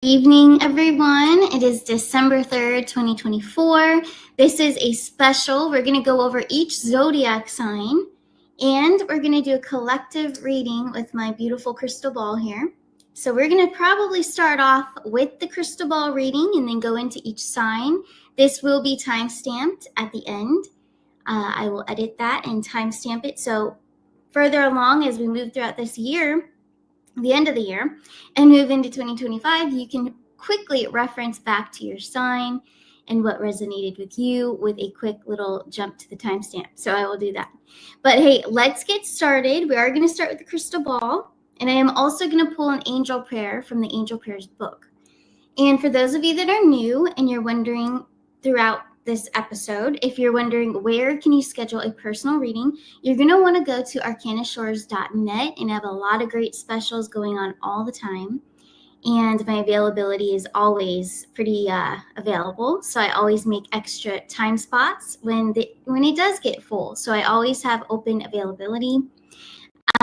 Evening, everyone. It is December 3rd, 2024. This is a special. We're going to go over each zodiac sign, and we're going to do a collective reading with my beautiful crystal ball here. So we're going to probably start off with the crystal ball reading and then go into each sign. This will be time-stamped at the end. I will edit that and time-stamp it. So further along as we move throughout this year, the end of the year, and move into 2025, you can quickly reference back to your sign and what resonated with you with a quick little jump to the timestamp. So I will do that. But hey, let's get started. We are going to start with the crystal ball, and I am also going to pull an angel prayer from the Angel Prayers book. And for those of you that are new and you're wondering throughout this episode, if you're wondering where can you schedule a personal reading, you're going to want to go to arcanashores.net, and I have a lot of great specials going on all the time. And my availability is always pretty available. So I always make extra time spots when it does get full. So I always have open availability.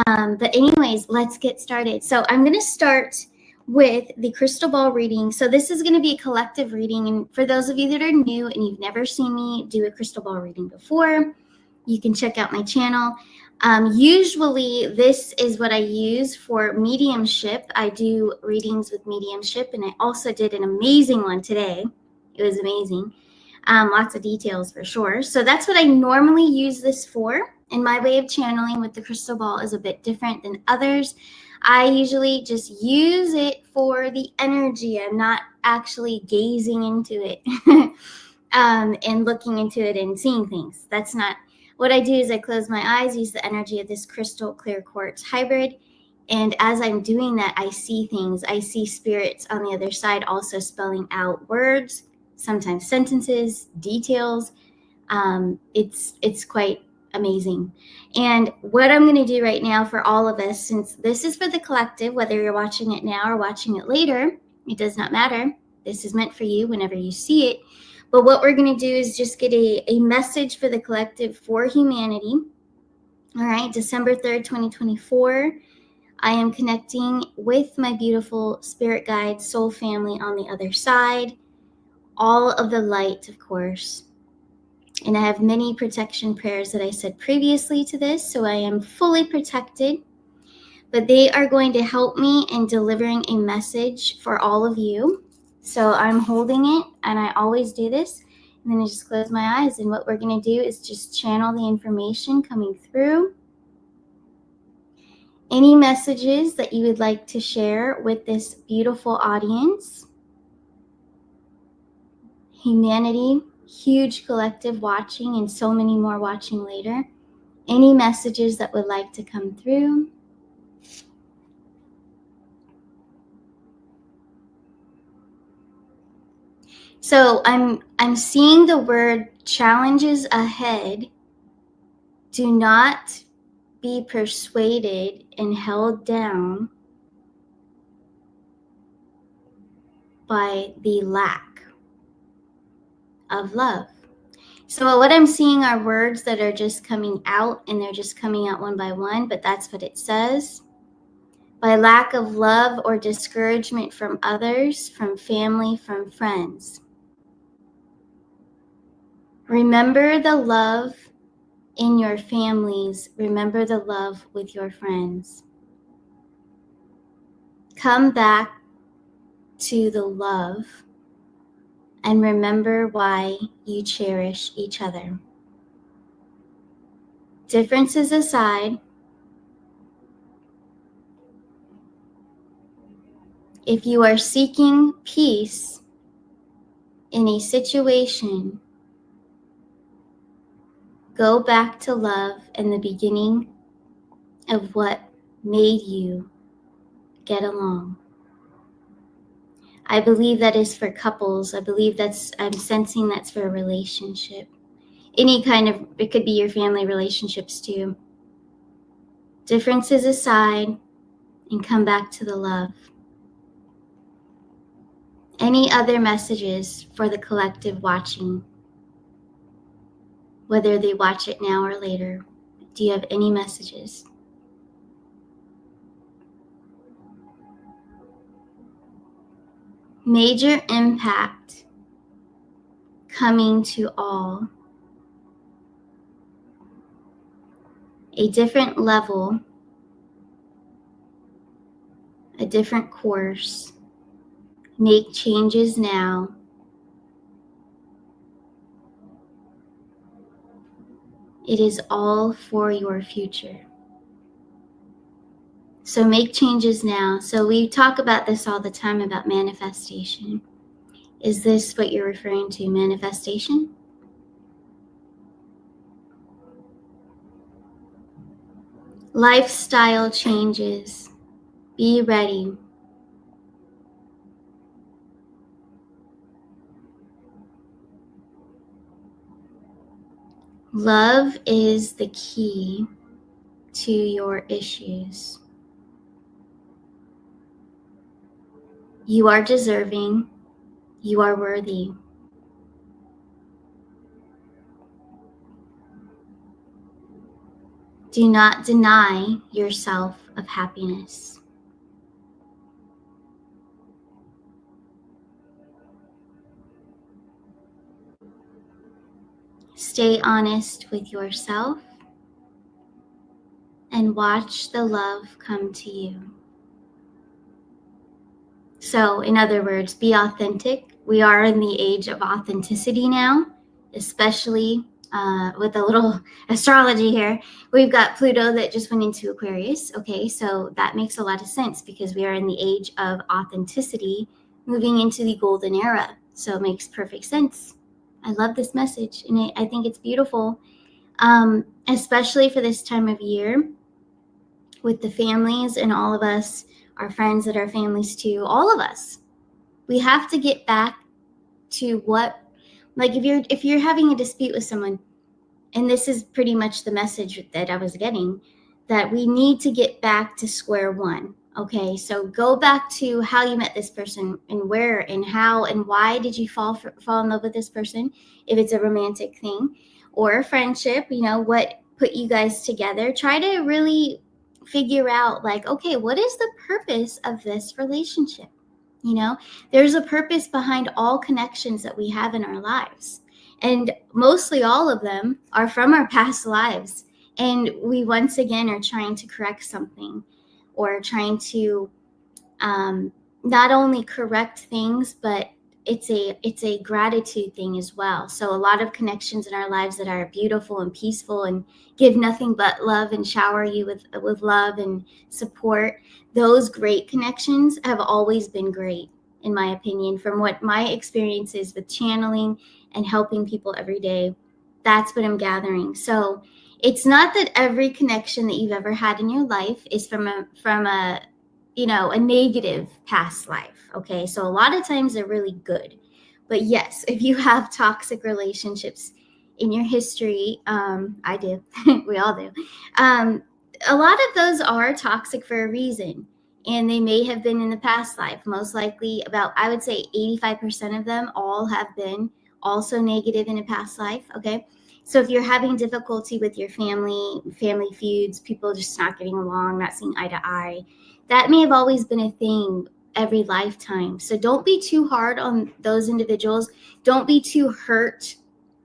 But anyways, let's get started. So I'm going to start with the crystal ball reading. So this is going to be a collective reading. And for those of you that are new and you've never seen me do a crystal ball reading before, you can check out my channel. Usually this is what I use for mediumship. I do readings with mediumship, and I also did an amazing one today. It was amazing. Lots of details for sure. So that's what I normally use this for. And my way of channeling with the crystal ball is a bit different than others. I usually just use it for the energy. I'm not actually gazing into it and looking into it and seeing things. That's not what I do. Is I close my eyes, use the energy of this crystal clear quartz hybrid. And as I'm doing that, I see things. I see spirits on the other side also spelling out words, sometimes sentences, details. It's quite amazing. And what I'm going to do right now for all of us, since this is for the collective, whether you're watching it now or watching it later, it does not matter. This is meant for you whenever you see it. But what we're going to do is just get a message for the collective for humanity. All right, December 3rd, 2024. I am connecting with my beautiful spirit guide, soul family on the other side. All of the light, of course. And I have many protection prayers that I said previously to this, so I am fully protected. But they are going to help me in delivering a message for all of you. So I'm holding it, and I always do this. And then I just close my eyes, and what we're going to do is just channel the information coming through. Any messages that you would like to share with this beautiful audience. Humanity. Huge collective watching, and so many more watching later. Any messages that would like to come through. So I'm seeing the word challenges ahead. Do not be persuaded and held down by the lack of love. So what I'm seeing are words that are just coming out, and they're just coming out one by one, but that's what it says. By lack of love or discouragement from others, from family, from friends. Remember the love in your families. Remember the love with your friends. Come back to the love and remember why you cherish each other. Differences aside, if you are seeking peace in a situation, go back to love and the beginning of what made you get along. I believe that is for couples. I believe I'm sensing that's for a relationship. Any kind of, it could be your family relationships too. Differences aside, and come back to the love. Any other messages for the collective watching? Whether they watch it now or later. Do you have any messages? Major impact coming to all. A different level, a different course. Make changes now. It is all for your future. So make changes now. So we talk about this all the time about manifestation. Is this what you're referring to, manifestation? Lifestyle changes. Be ready. Love is the key to your issues. You are deserving. You are worthy. Do not deny yourself of happiness. Stay honest with yourself and watch the love come to you. So, in other words, be authentic. We are in the age of authenticity now, especially with a little astrology here. We've got Pluto that just went into Aquarius. Okay, so that makes a lot of sense because we are in the age of authenticity, moving into the golden era. So it makes perfect sense. I love this message, and I think it's beautiful, especially for this time of year with the families and all of us, our friends that are families too, all of us. We have to get back to what, like if you're having a dispute with someone, and this is pretty much the message that I was getting, that we need to get back to square one. Okay, so go back to how you met this person and where and how and why did you fall in love with this person, if it's a romantic thing or a friendship, what put you guys together. Try to really figure out, like, okay, what is the purpose of this relationship? There's a purpose behind all connections that we have in our lives. And mostly all of them are from our past lives. And we once again are trying to correct something, or trying to not only correct things, but it's a gratitude thing as well. So a lot of connections in our lives that are beautiful and peaceful and give nothing but love and shower you with love and support. Those great connections have always been great, in my opinion, from what my experience is with channeling and helping people every day. That's what I'm gathering. So it's not that every connection that you've ever had in your life is from a negative past life. Okay, so a lot of times they're really good. But yes, if you have toxic relationships in your history, I do, we all do. A lot of those are toxic for a reason, and they may have been in the past life. Most likely, I would say 85% of them all have been also negative in a past life. Okay, so if you're having difficulty with your family feuds, people just not getting along, not seeing eye to eye, that may have always been a thing every lifetime. So don't be too hard on those individuals. Don't be too hurt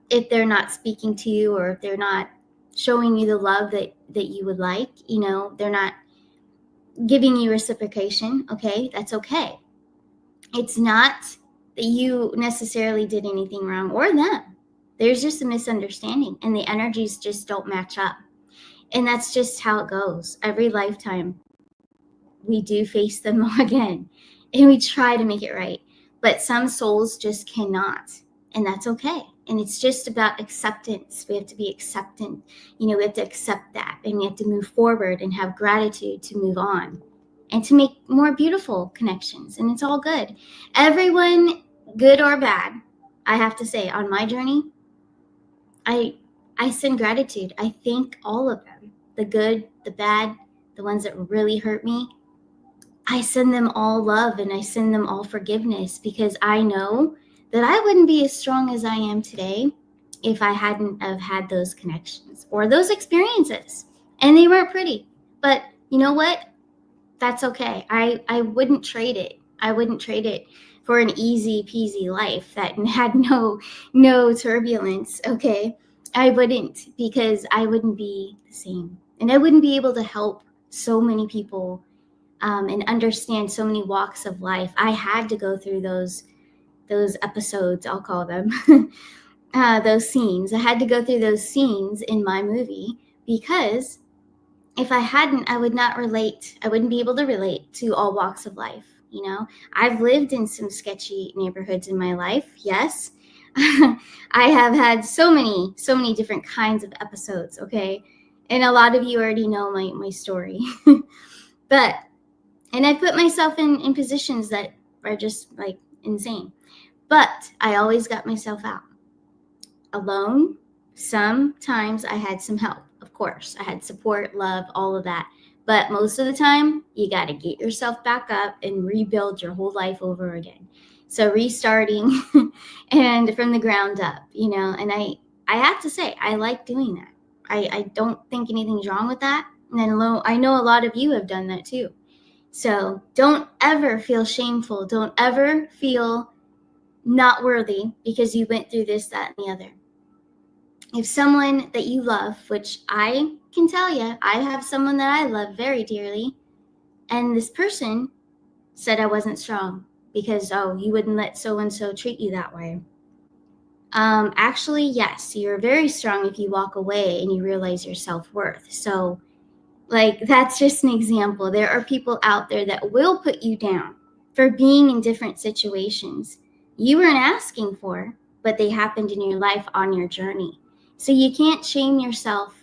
if they're not speaking to you, or if they're not showing you the love that you would like. They're not giving you reciprocation. Okay, that's okay. It's not that you necessarily did anything wrong, or them. There's just a misunderstanding, and the energies just don't match up. And that's just how it goes. Every lifetime, we do face them again, and we try to make it right. But some souls just cannot, and that's okay. And it's just about acceptance. We have to be acceptant. We have to accept that, and we have to move forward and have gratitude to move on and to make more beautiful connections. And it's all good. Everyone, good or bad, I have to say, on my journey, I send gratitude. I thank all of them, the good, the bad, the ones that really hurt me. I send them all love, and I send them all forgiveness, because I know that I wouldn't be as strong as I am today if I hadn't have had those connections or those experiences. And they weren't pretty, but you know what? That's okay. I wouldn't trade it I wouldn't trade it for an easy peasy life that had no turbulence. Okay, I wouldn't, because I wouldn't be the same, and I wouldn't be able to help so many people and understand so many walks of life. I had to go through those episodes, I'll call them, those scenes. I had to go through those scenes in my movie, because if I hadn't, I would not relate. I wouldn't be able to relate to all walks of life. You know, I've lived in some sketchy neighborhoods in my life. Yes. I have had so many different kinds of episodes. Okay. And a lot of you already know my story, and I put myself in positions that are just like insane, but I always got myself out alone. Sometimes I had some help. Of course, I had support, love, all of that. But most of the time, you got to get yourself back up and rebuild your whole life over again. So restarting and from the ground up, and I have to say, I like doing that. I don't think anything's wrong with that. And then I know a lot of you have done that too. So don't ever feel shameful. Don't ever feel not worthy because you went through this, that, and the other. If someone that you love, which I can tell you, I have someone that I love very dearly, and this person said I wasn't strong because, you wouldn't let so-and-so treat you that way. Actually, yes, you're very strong if you walk away and you realize your self-worth. So, that's just an example. There are people out there that will put you down for being in different situations you weren't asking for, but they happened in your life on your journey. So you can't shame yourself.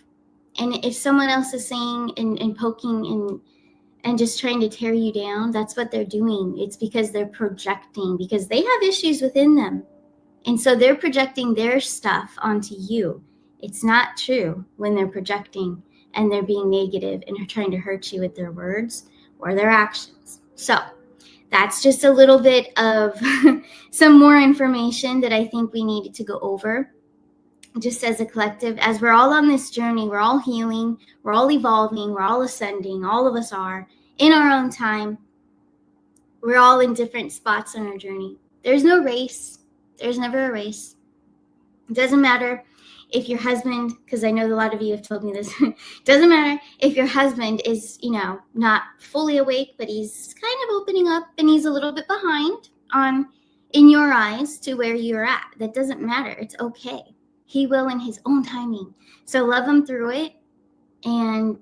And if someone else is saying and poking and just trying to tear you down, that's what they're doing. It's because they're projecting, because they have issues within them. And so they're projecting their stuff onto you. It's not true when they're projecting and they're being negative and are trying to hurt you with their words or their actions. So that's just a little bit of some more information that I think we needed to go over. Just as a collective, as we're all on this journey, we're all healing, we're all evolving, we're all ascending, all of us are in our own time. We're all in different spots on our journey. There's no race. There's never a race. It doesn't matter if your husband, because I know a lot of you have told me this, doesn't matter if your husband is, not fully awake, but he's kind of opening up and he's a little bit behind in your eyes to where you're at. That doesn't matter. It's okay. He will in his own timing. So love him through it. And,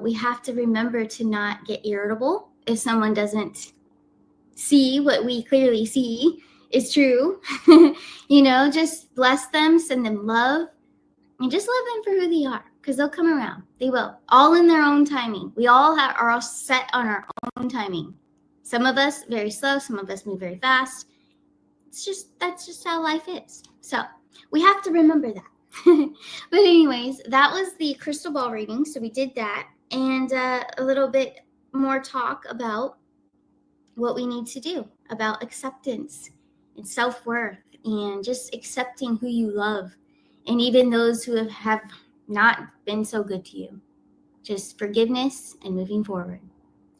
we have to remember to not get irritable if someone doesn't see what we clearly see is true. Just bless them, send them love, and just love them for who they are, because they'll come around. They will. All in their own timing. We all are all set on our own timing. Some of us very slow, some of us move very fast. That's just how life is. So we have to remember that. But anyways, that was the crystal ball reading. So we did that, and a little bit more talk about what we need to do about acceptance and self-worth and just accepting who you love, and even those who have not been so good to you. Just forgiveness and moving forward.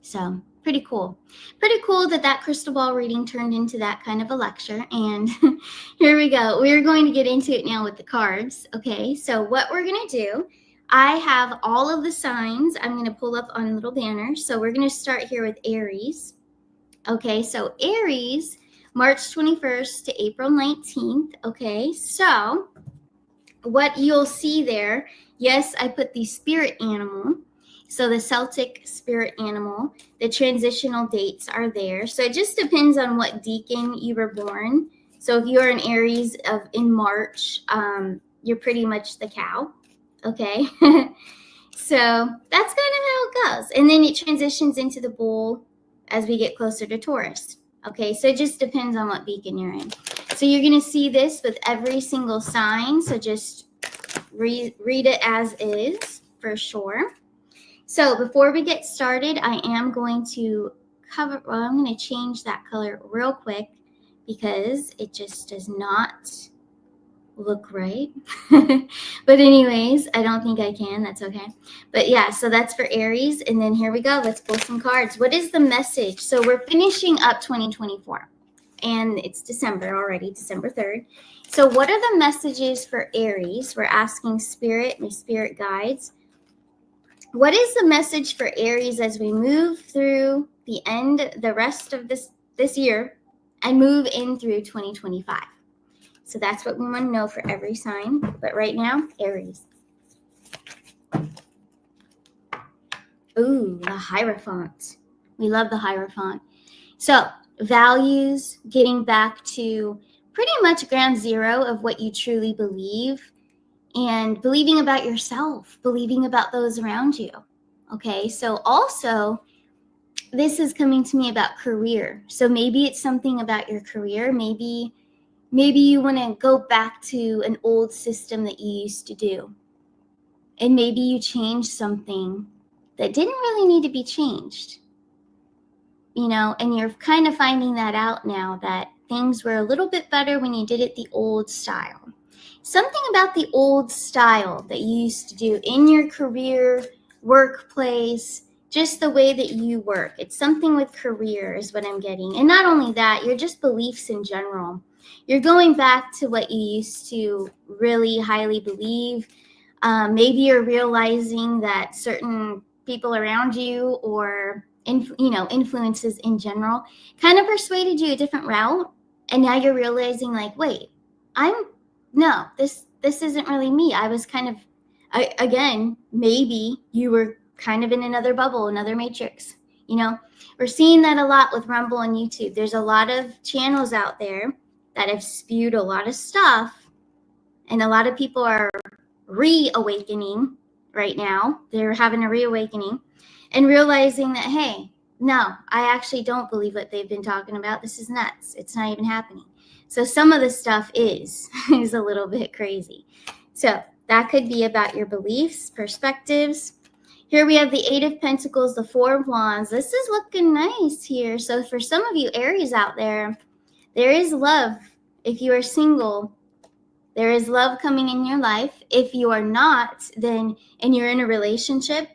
So pretty cool. Pretty cool that crystal ball reading turned into that kind of a lecture. And here we go. We're going to get into it now with the cards. Okay, so what we're going to do, I have all of the signs I'm going to pull up on little banners. So we're going to start here with Aries. Okay, so Aries, March 21st to April 19th. Okay, so what you'll see there, yes, I put the spirit animal. So the Celtic spirit animal, the transitional dates are there. So it just depends on what decan you were born. So if you're an Aries in March, you're pretty much the cow. Okay. So that's kind of how it goes. And then it transitions into the bull as we get closer to Taurus. Okay. So it just depends on what beacon you're in. So you're going to see this with every single sign. So just read it as is for sure. So before we get started, I am going to I'm going to change that color real quick because it just does not look right. But anyways, I don't think I can. That's okay. But yeah, so that's for Aries. And then here we go. Let's pull some cards. What is the message? So we're finishing up 2024. And it's December already, December 3rd. So what are the messages for Aries? We're asking Spirit, my spirit guides. What is the message for Aries as we move through the rest of this year and move in through 2025? So that's what we want to know for every sign. But right now, Aries. Ooh, the Hierophant. We love the Hierophant. So values, getting back to pretty much ground zero of what you truly believe and believing about yourself, believing about those around you. Okay, so also this is coming to me about career. So maybe it's something about your career. Maybe you want to go back to an old system that you used to do. And maybe you changed something that didn't really need to be changed. You know, and you're kind of finding that out now that things were a little bit better when you did it the old style. Something about the old style that you used to do in your career, workplace, just the way that you work. It's something with career is what I'm getting. And not only that, your just beliefs in general. You're going back to what you used to really highly believe. Maybe you're realizing that certain people around you or influences in general kind of persuaded you a different route. And now you're realizing like, wait, this isn't really me. I was kind of, again, maybe you were kind of in another bubble, another matrix. You know, we're seeing that a lot with Rumble and YouTube. There's a lot of channels out there that have spewed a lot of stuff, and a lot of people are reawakening right now. They're having a reawakening and realizing that, hey, no, I actually don't believe what they've been talking about. This is nuts. It's not even happening. So some of the stuff is a little bit crazy. So that could be about your beliefs, perspectives. Here we have the Eight of Pentacles, the Four of Wands. This is looking nice here. So for some of you Aries out there, there is love. If you are single, there is love coming in your life. If you are not, and you're in a relationship,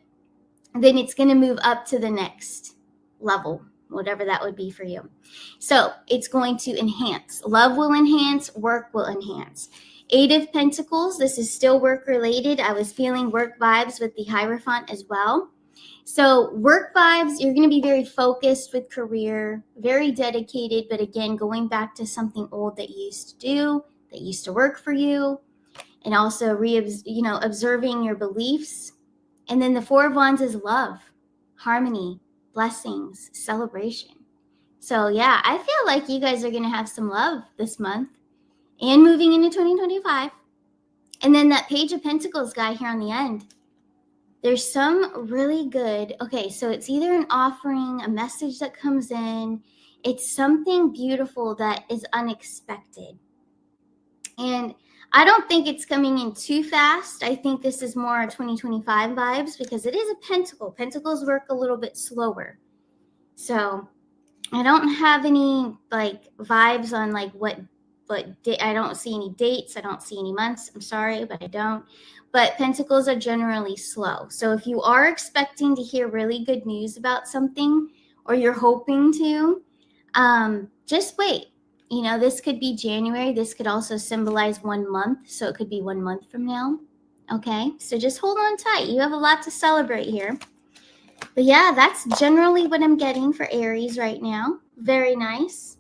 then it's going to move up to the next level, whatever that would be for you. So it's going to enhance. Love will enhance, work will enhance. Eight of Pentacles, this is still work related. I was feeling work vibes with the Hierophant as well. So work vibes, you're going to be very focused with career, very dedicated, but again, going back to something old that you used to do, that used to work for you, and also observing your beliefs. And then the Four of Wands is love, harmony, blessings, celebration. So yeah, I feel like you guys are going to have some love this month and moving into 2025. And then that Page of Pentacles guy here on the end. There's some really good, okay, so it's either an offering, a message that comes in. It's something beautiful that is unexpected. And I don't think it's coming in too fast. I think this is more 2025 vibes because it is a pentacle. Pentacles work a little bit slower. So I don't have any like vibes on like what I don't see any dates. I don't see any months. I'm sorry, but I don't. But pentacles are generally slow. So if you are expecting to hear really good news about something, or you're hoping to, just wait. You know, this could be January. This could also symbolize 1 month. So it could be 1 month from now. Okay, so just hold on tight. You have a lot to celebrate here. But yeah, that's generally what I'm getting for Aries right now. Very nice.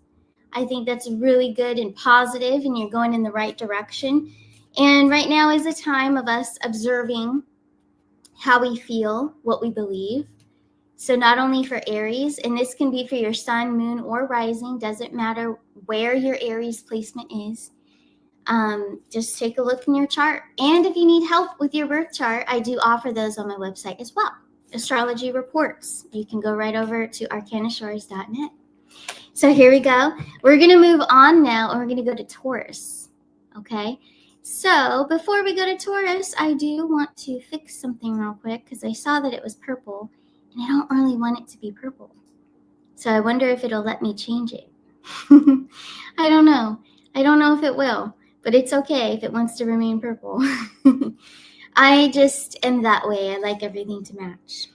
I think that's really good and positive, and you're going in the right direction. And right now is a time of us observing how we feel, what we believe. So not only for Aries, and this can be for your sun, moon, or rising, doesn't matter where your Aries placement is. Just take a look in your chart. And if you need help with your birth chart, I do offer those on my website as well. Astrology reports. You can go right over to arcanashores.net. So here we go. We're going to move on now, and we're going to go to Taurus. Okay. So before we go to Taurus, I do want to fix something real quick because I saw that it was purple, and I don't really want it to be purple. So I wonder if it'll let me change it. I don't know. I don't know if it will. but it's okay if it wants to remain purple. I just am that way. I like everything to match.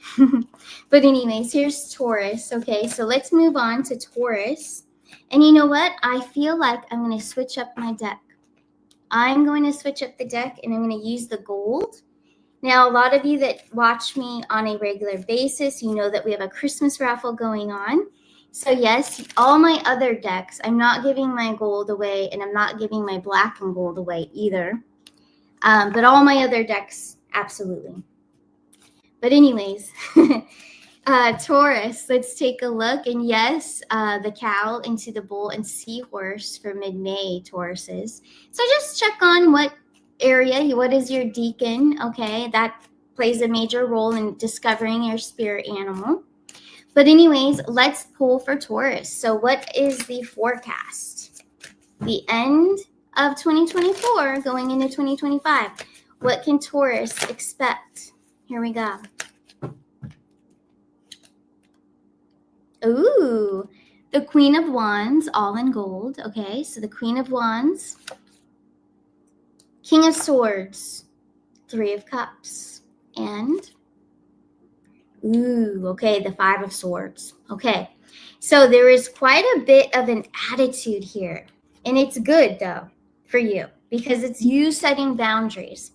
But anyways, here's Taurus. Okay, so let's move on to Taurus. And you know what? I feel like I'm going to switch up my deck. I'm going to switch up the deck and I'm going to use the gold. Now, a lot of you that watch me on a regular basis, you know that we have a Christmas raffle going on. So yes, all my other decks, I'm not giving my gold away and I'm not giving my black and gold away either. But all my other decks, absolutely. But anyways, Taurus, let's take a look. And yes, the cow into the bull and seahorse for mid-May, Tauruses. So just check on what area, what is your deacon, okay? That plays a major role in discovering your spirit animal. But anyways, let's pull for Taurus. So what is the forecast? The end of 2024 going into 2025. What can Taurus expect? Here we go. Ooh, the Queen of Wands, all in gold. Okay, so the Queen of Wands, King of Swords, Three of Cups, and ooh, okay, the Five of Swords. Okay, so there is quite a bit of an attitude here. And it's good, though, for you because it's you setting boundaries.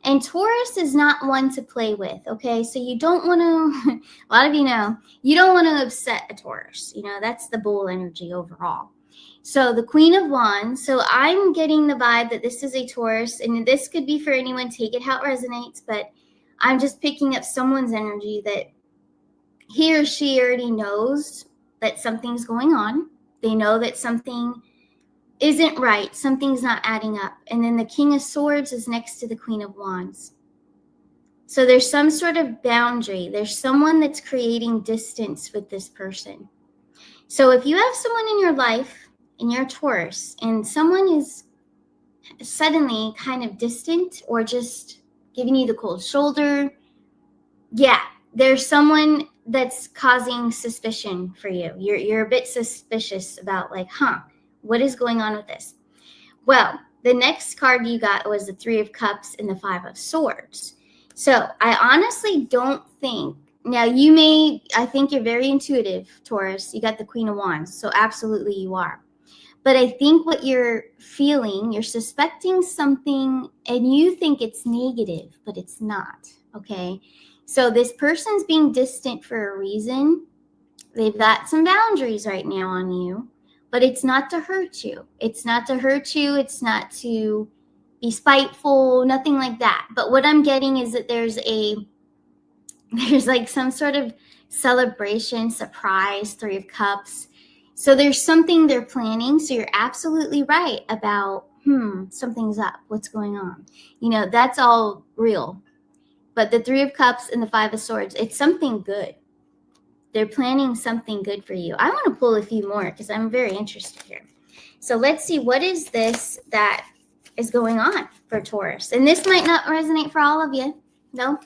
And Taurus is not one to play with, okay? So you don't want to, a lot of you know, you don't want to upset a Taurus. You know, that's the bull energy overall. So the Queen of Wands, so I'm getting the vibe that this is a Taurus, and this could be for anyone, take it how it resonates, but I'm just picking up someone's energy that he or she already knows that something's going on. They know that something isn't right. Something's not adding up. And then the King of Swords is next to the Queen of Wands. So there's some sort of boundary. There's someone that's creating distance with this person. So if you have someone in your life, and you're Taurus, and someone is suddenly kind of distant or just giving you the cold shoulder, yeah, there's someone that's causing suspicion for you. You're a bit suspicious about like, what is going on with this? Well, the next card you got was the Three of Cups and the Five of Swords. So I honestly don't think, now you may, I think you're very intuitive, Taurus. You got the Queen of Wands, so absolutely you are. But I think what you're feeling, you're suspecting something and you think it's negative, but it's not, okay? So this person's being distant for a reason. They've got some boundaries right now on you, but it's not to hurt you. It's not to hurt you. It's not to be spiteful, nothing like that. But what I'm getting is that there's like some sort of celebration, surprise, Three of Cups. So there's something they're planning. So you're absolutely right about, something's up. What's going on? You know, that's all real. But the Three of Cups and the Five of Swords, it's something good. They're planning something good for you. I want to pull a few more because I'm very interested here. So let's see, what is this that is going on for Taurus? And this might not resonate for all of you. No?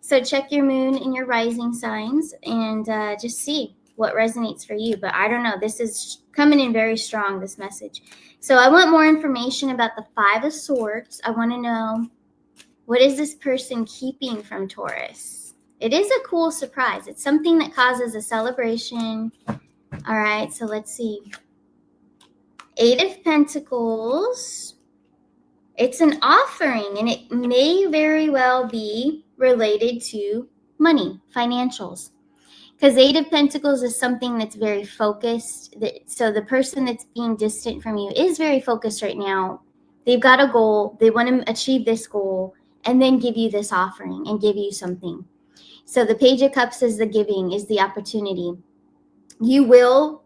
So check your moon and your rising signs and just see what resonates for you. But I don't know. This is coming in very strong, this message. So I want more information about the Five of Swords. I want to know, what is this person keeping from Taurus? It is a cool surprise. It's something that causes a celebration. All right, so let's see. Eight of Pentacles. It's an offering, and it may very well be related to money, financials. Because Eight of Pentacles is something that's very focused. So the person that's being distant from you is very focused right now. They've got a goal. They want to achieve this goal and then give you this offering and give you something. So the Page of Cups is the giving, is the opportunity. You will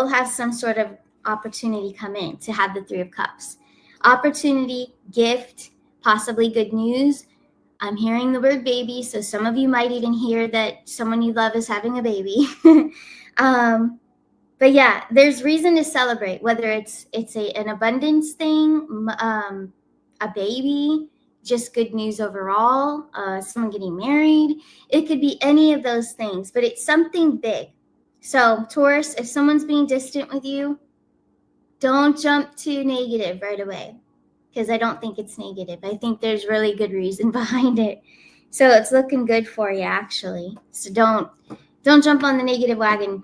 have some sort of opportunity come in to have the Three of Cups. Opportunity, gift, possibly good news. I'm hearing the word baby, so some of you might even hear that someone you love is having a baby. But yeah, there's reason to celebrate, whether it's an abundance thing, a baby, just good news overall, someone getting married. It could be any of those things, but it's something big. So Taurus, if someone's being distant with you, don't jump to negative right away, because I don't think it's negative. I think there's really good reason behind it. So it's looking good for you, actually. So don't jump on the negative wagon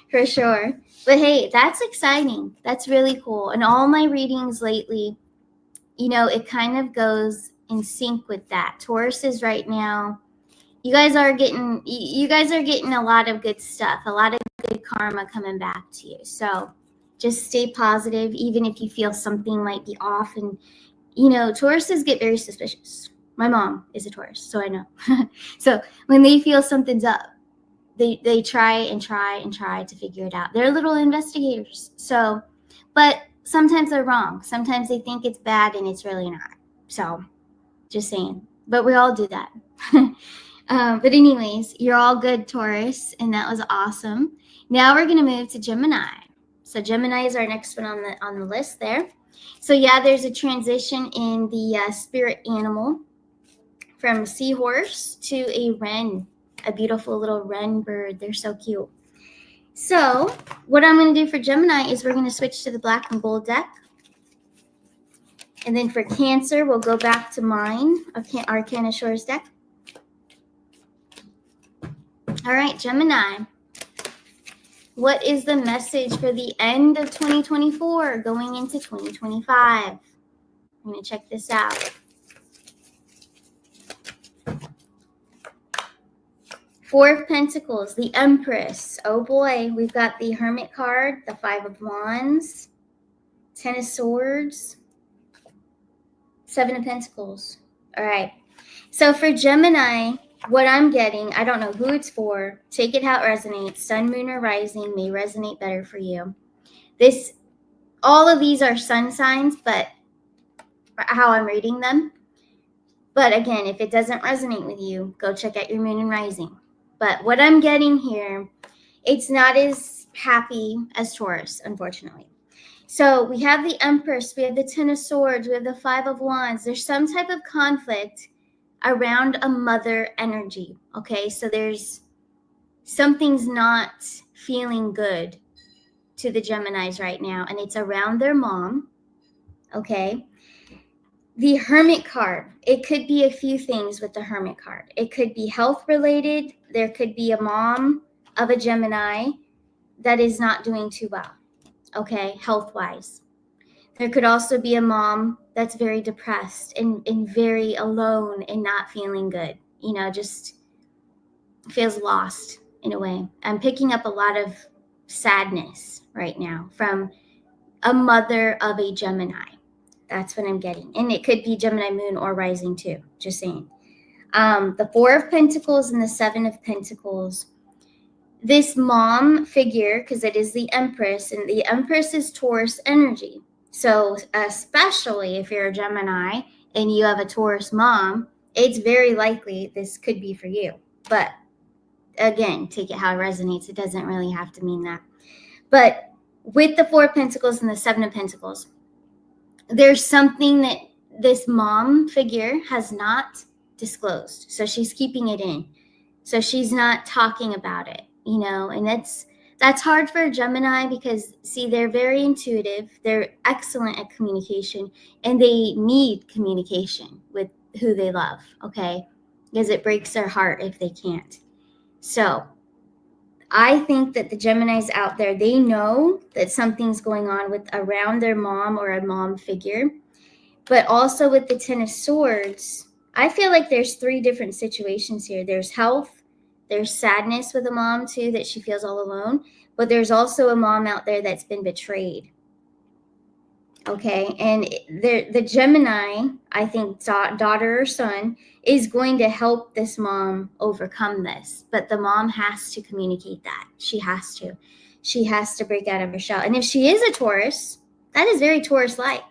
for sure. But hey, that's exciting. That's really cool. And all my readings lately, you know, it kind of goes in sync with that. Tauruses right now, you guys are getting a lot of good stuff, a lot of good karma coming back to you. So just stay positive, even if you feel something might be off. And, you know, Tauruses get very suspicious. My mom is a Taurus, so I know. So when they feel something's up, they try to figure it out. They're little investigators. So, but sometimes they're wrong. Sometimes they think it's bad and it's really not. So just saying. But we all do that. But anyways, you're all good, Taurus, and that was awesome. Now we're going to move to Gemini. So Gemini is our next one on the list there. So yeah, there's a transition in the spirit animal from seahorse to a wren, a beautiful little wren bird. They're so cute. So what I'm going to do for Gemini is we're going to switch to the black and gold deck. And then for Cancer, we'll go back to mine, Arcana Shores deck. All right, Gemini. What is the message for the end of 2024 going into 2025? I'm going to check this out. Four of Pentacles, the Empress. Oh boy, we've got the Hermit card, the Five of Wands, Ten of Swords, Seven of Pentacles. All right. So for Gemini, what I'm getting, I don't know who it's for. Take it how it resonates. Sun, moon, or rising may resonate better for you. All of these are sun signs, but how I'm reading them. But again, if it doesn't resonate with you, go check out your moon and rising. But what I'm getting here, it's not as happy as Taurus, unfortunately. So we have the Empress, we have the Ten of Swords, we have the Five of Wands. There's some type of conflict around a mother energy, okay? So something's not feeling good to the Geminis right now, and it's around their mom, okay? The Hermit card, it could be a few things with the Hermit card. It could be health related. There could be a mom of a Gemini that is not doing too well, okay, health-wise. There could also be a mom that's very depressed and very alone and not feeling good, you know, just feels lost in a way. I'm picking up a lot of sadness right now from a mother of a Gemini. That's what I'm getting. And it could be Gemini moon or rising too, just saying. The Four of Pentacles and the Seven of Pentacles. This mom figure, because it is the Empress, and the Empress is Taurus energy. So especially if you're a Gemini and you have a Taurus mom, it's very likely this could be for you. But again, take it how it resonates. It doesn't really have to mean that. But with the Four of Pentacles and the Seven of Pentacles, there's something that this mom figure has not disclosed. So she's keeping it in. So she's not talking about it, you know, and that's hard for a Gemini because, see, they're very intuitive. They're excellent at communication, and they need communication with who they love, okay, because it breaks their heart if they can't. So I think that the Geminis out there, they know that something's going on with around their mom or a mom figure. But also with the Ten of Swords, I feel like there's three different situations here. There's health, there's sadness with a mom too, that she feels all alone. But there's also a mom out there that's been betrayed. Okay, and the Gemini, I think daughter or son, is going to help this mom overcome this. But the mom has to communicate that. She has to. She has to break out of her shell. And if she is a Taurus, that is very Taurus-like,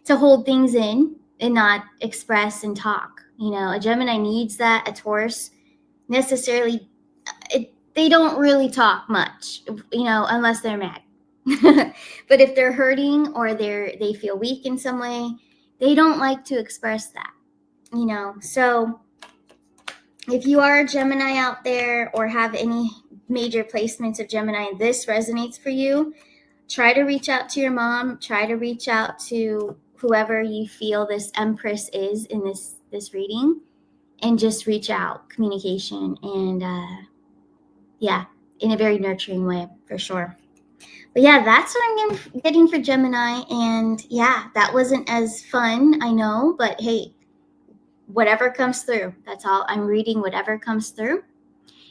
to hold things in and not express and talk. You know, a Gemini needs that. A Taurus necessarily, they don't really talk much, you know, unless they're mad. But if they're hurting or they feel weak in some way, they don't like to express that, you know. So if you are a Gemini out there or have any major placements of Gemini and this resonates for you, try to reach out to your mom. Try to reach out to whoever you feel this Empress is in this reading, and just reach out, communication, and yeah, in a very nurturing way for sure. But yeah, that's what I'm getting for Gemini. And yeah, that wasn't as fun, I know, but hey, whatever comes through, that's all. I'm reading whatever comes through.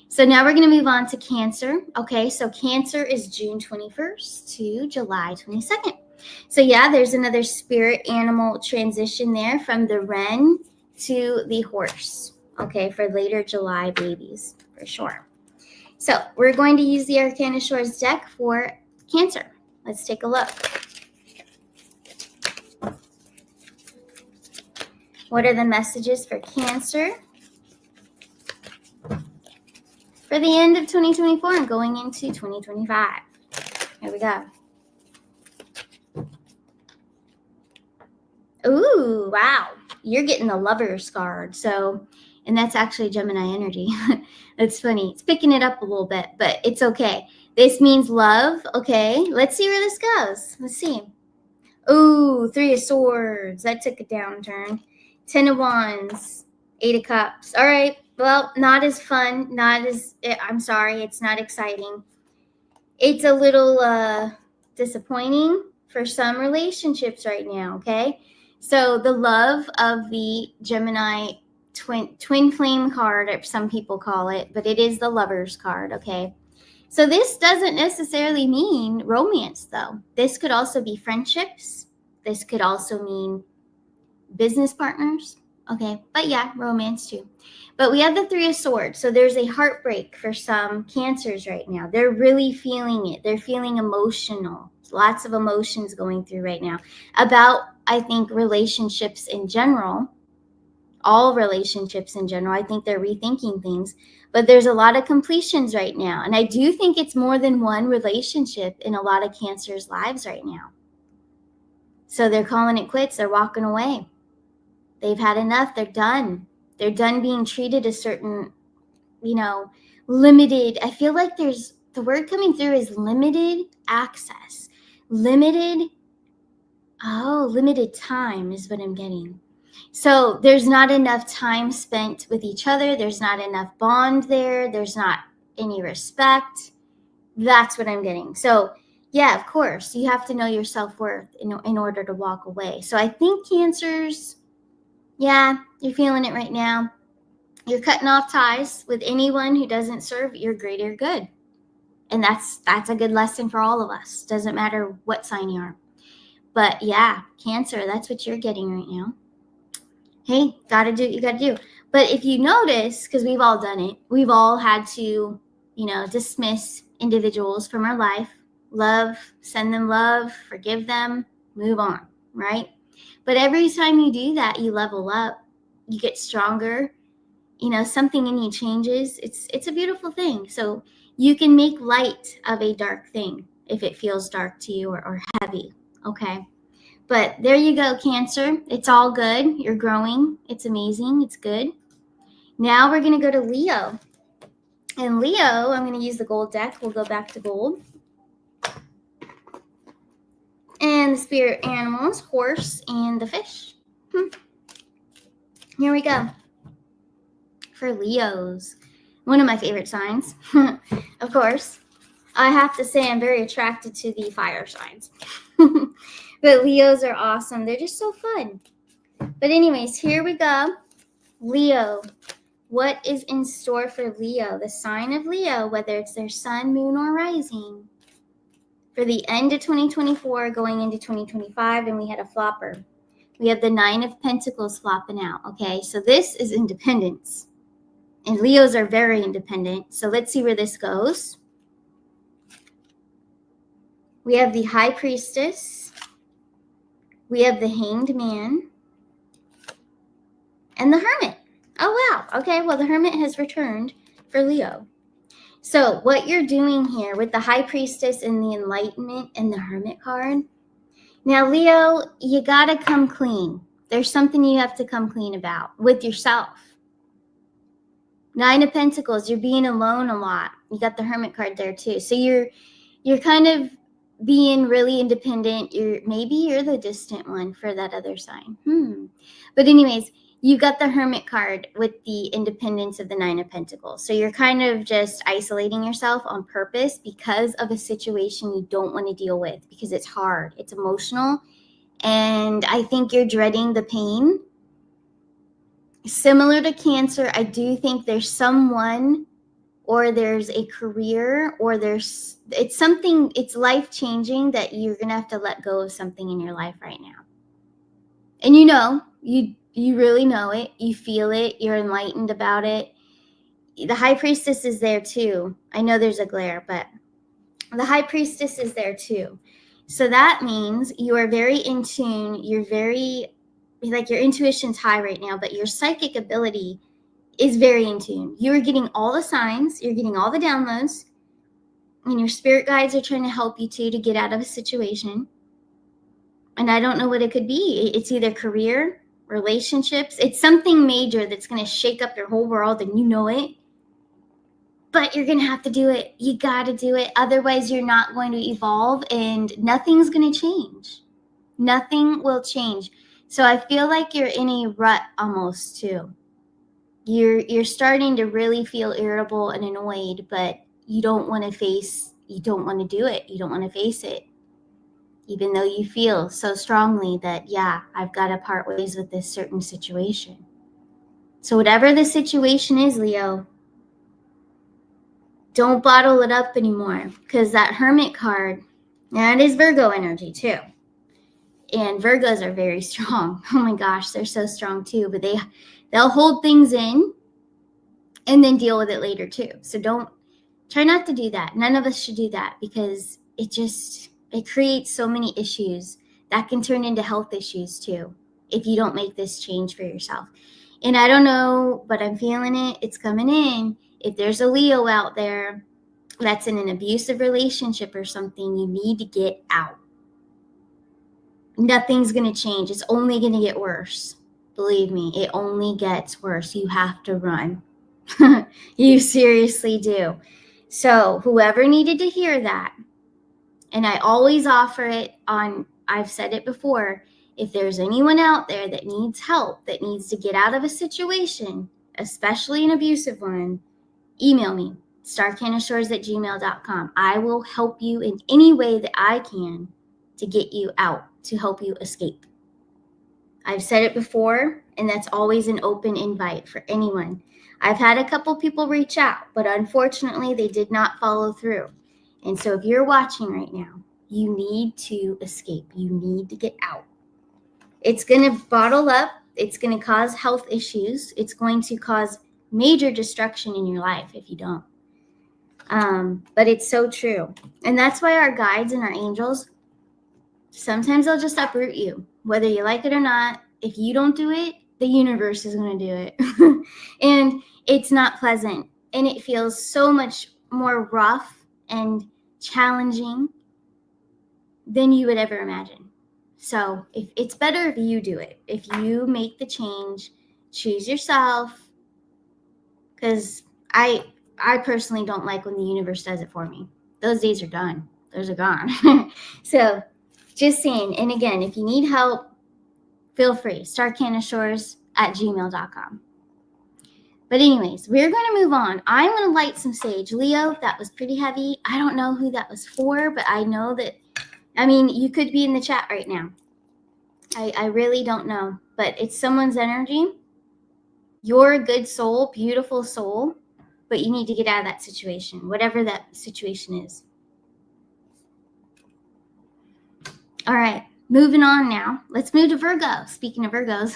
So now we're going to move on to Cancer. Okay, so Cancer is June 21st to July 22nd. So yeah, there's another spirit animal transition there from the wren to the horse. Okay, for later July babies, for sure. So we're going to use the Arcana Shores deck for Cancer. Let's take a look. What are the messages for Cancer for the end of 2024 and going into 2025? Here we go. Ooh, wow. You're getting the Lover's card. So, and that's actually Gemini energy. That's funny. It's picking it up a little bit, but it's okay. This means love. Okay, let's see where this goes. Let's see. Ooh, 3 of Swords. That took a downturn. 10 of Wands. 8 of Cups. All right. Well, not as fun. Not as, I'm sorry. It's not exciting. It's a little disappointing for some relationships right now, okay? So the love of the Gemini twin flame card, or some people call it, but it is the Lover's card, okay? So this doesn't necessarily mean romance, though. This could also be friendships. This could also mean business partners, okay? But yeah, romance too. But we have the 3 of Swords. So there's a heartbreak for some Cancers right now. They're really feeling it. They're feeling emotional. Lots of emotions going through right now about, I think, relationships in general. All relationships in general. I think they're rethinking things. But there's a lot of completions right now. And I do think it's more than one relationship in a lot of Cancers' lives right now. So they're calling it quits. They're walking away. They've had enough. They're done. They're done being treated a certain, limited. I feel like there's, the word coming through is limited access. Limited time is what I'm getting. So there's not enough time spent with each other. There's not enough bond there. There's not any respect. That's what I'm getting. So yeah, of course, you have to know your self-worth in order to walk away. So I think Cancers, yeah, you're feeling it right now. You're cutting off ties with anyone who doesn't serve your greater good. And that's a good lesson for all of us. Doesn't matter what sign you are. But yeah, Cancer, that's what you're getting right now. Hey, gotta do what you gotta do. But if you notice, because we've all done it, we've all had to, dismiss individuals from our life, love, send them love, forgive them, move on, right? But every time you do that, you level up, you get stronger, something in you changes. It's a beautiful thing. So you can make light of a dark thing if it feels dark to you or heavy, okay? But there you go, Cancer. It's all good. You're growing. It's amazing. It's good. Now we're going to go to Leo. And Leo, I'm going to use the gold deck. We'll go back to gold. And the spirit animals, horse and the fish. Here we go. For Leos, one of my favorite signs, of course. I have to say I'm very attracted to the fire signs. But Leos are awesome. They're just so fun. But anyways, here we go. Leo. What is in store for Leo? The sign of Leo, whether it's their sun, moon, or rising. For the end of 2024, going into 2025, and we had a flopper. We have the 9 of Pentacles flopping out, okay? So this is independence. And Leos are very independent. So let's see where this goes. We have the High Priestess. We have the Hanged Man. And the Hermit. Oh, wow. Okay, well, the Hermit has returned for Leo. So what you're doing here with the High Priestess and the Enlightenment and the Hermit card. Now, Leo, you got to come clean. There's something you have to come clean about with yourself. 9 of Pentacles, you're being alone a lot. You got the Hermit card there too. So you're kind of being really independent. Maybe you're the distant one for that other sign. But anyways, you got the Hermit card with the independence of the Nine of Pentacles. So you're kind of just isolating yourself on purpose because of a situation you don't want to deal with, because it's hard, it's emotional, and I think you're dreading the pain. Similar to Cancer, I do think there's someone, or there's a career, or it's something, it's life-changing that you're going to have to let go of something in your life right now. And you really know it. You feel it. You're enlightened about it. The High Priestess is there too. I know there's a glare, but the High Priestess is there too. So that means you are very in tune. You're very, like, your intuition's high right now, but your psychic ability is very in tune. You're getting all the signs. You're getting all the downloads. And your spirit guides are trying to help you to get out of a situation. And I don't know what it could be. It's either career, relationships. It's something major that's going to shake up your whole world, and you know it. But you're going to have to do it. You got to do it. Otherwise, you're not going to evolve, and nothing's going to change. Nothing will change. So I feel like you're in a rut almost too. You're starting to really feel irritable and annoyed, but you don't want to do it. You don't want to face it. Even though you feel so strongly that, yeah, I've got to part ways with this certain situation. So whatever the situation is, Leo, don't bottle it up anymore, because that Hermit card, that is Virgo energy too. And Virgos are very strong. Oh my gosh, they're so strong too, but they'll hold things in and then deal with it later too. So try not to do that. None of us should do that, because it creates so many issues that can turn into health issues too if you don't make this change for yourself. And I don't know, but I'm feeling it. It's coming in. If there's a Leo out there that's in an abusive relationship or something, you need to get out. Nothing's going to change. It's only going to get worse. Believe me, it only gets worse. You have to run. You seriously do. So whoever needed to hear that, and I always offer it I've said it before, if there's anyone out there that needs help, that needs to get out of a situation, especially an abusive one, email me, starcanashores@gmail.com. I will help you in any way that I can to get you out, to help you escape. I've said it before, and that's always an open invite for anyone. I've had a couple people reach out, but unfortunately they did not follow through. And so if you're watching right now, you need to escape. You need to get out. It's going to bottle up. It's going to cause health issues. It's going to cause major destruction in your life if you don't. But it's so true. And that's why our guides and our angels, sometimes they'll just uproot you, whether you like it or not. If you don't do it, the universe is going to do it. And it's not pleasant. And it feels so much more rough and challenging than you would ever imagine. So it's better if you do it. If you make the change, choose yourself. Because I personally don't like when the universe does it for me. Those days are done. Those are gone. So just saying. And again, if you need help, feel free. starcanashores@gmail.com. But anyways, we're going to move on. I'm going to light some sage. Leo, that was pretty heavy. I don't know who that was for, but I know that, you could be in the chat right now. I really don't know, but it's someone's energy. You're a good soul, beautiful soul, but you need to get out of that situation, whatever that situation is. All right, moving on now. Let's move to Virgo. Speaking of Virgos,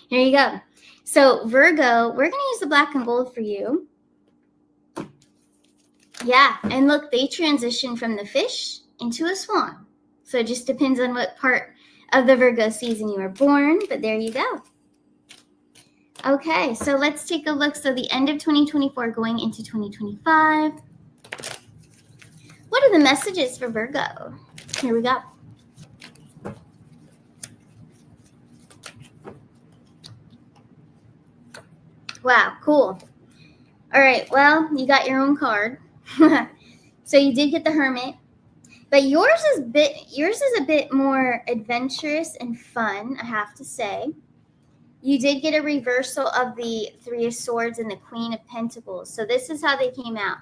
here you go. So Virgo, we're going to use the black and gold for you. Yeah, and look, they transition from the fish into a swan. So it just depends on what part of the Virgo season you were born, but there you go. Okay, so let's take a look. So the end of 2024 going into 2025. What are the messages for Virgo? Here we go. Wow, cool. All right, well, you got your own card. So you did get the Hermit. But yours is a bit more adventurous and fun, I have to say. You did get a reversal of the Three of Swords and the Queen of Pentacles. So this is how they came out.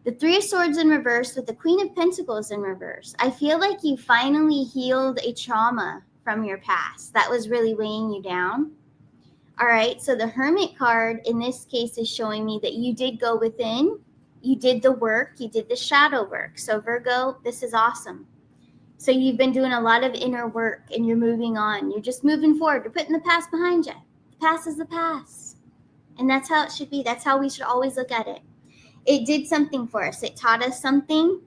The Three of Swords in reverse with the Queen of Pentacles in reverse. I feel like you finally healed a trauma from your past that was really weighing you down. All right, so the Hermit card in this case is showing me that you did go within, you did the work, you did the shadow work. So Virgo, this is awesome. So you've been doing a lot of inner work and you're moving on. You're just moving forward. You're putting the past behind you. The past is the past. And that's how it should be. That's how we should always look at it. It did something for us. It taught us something.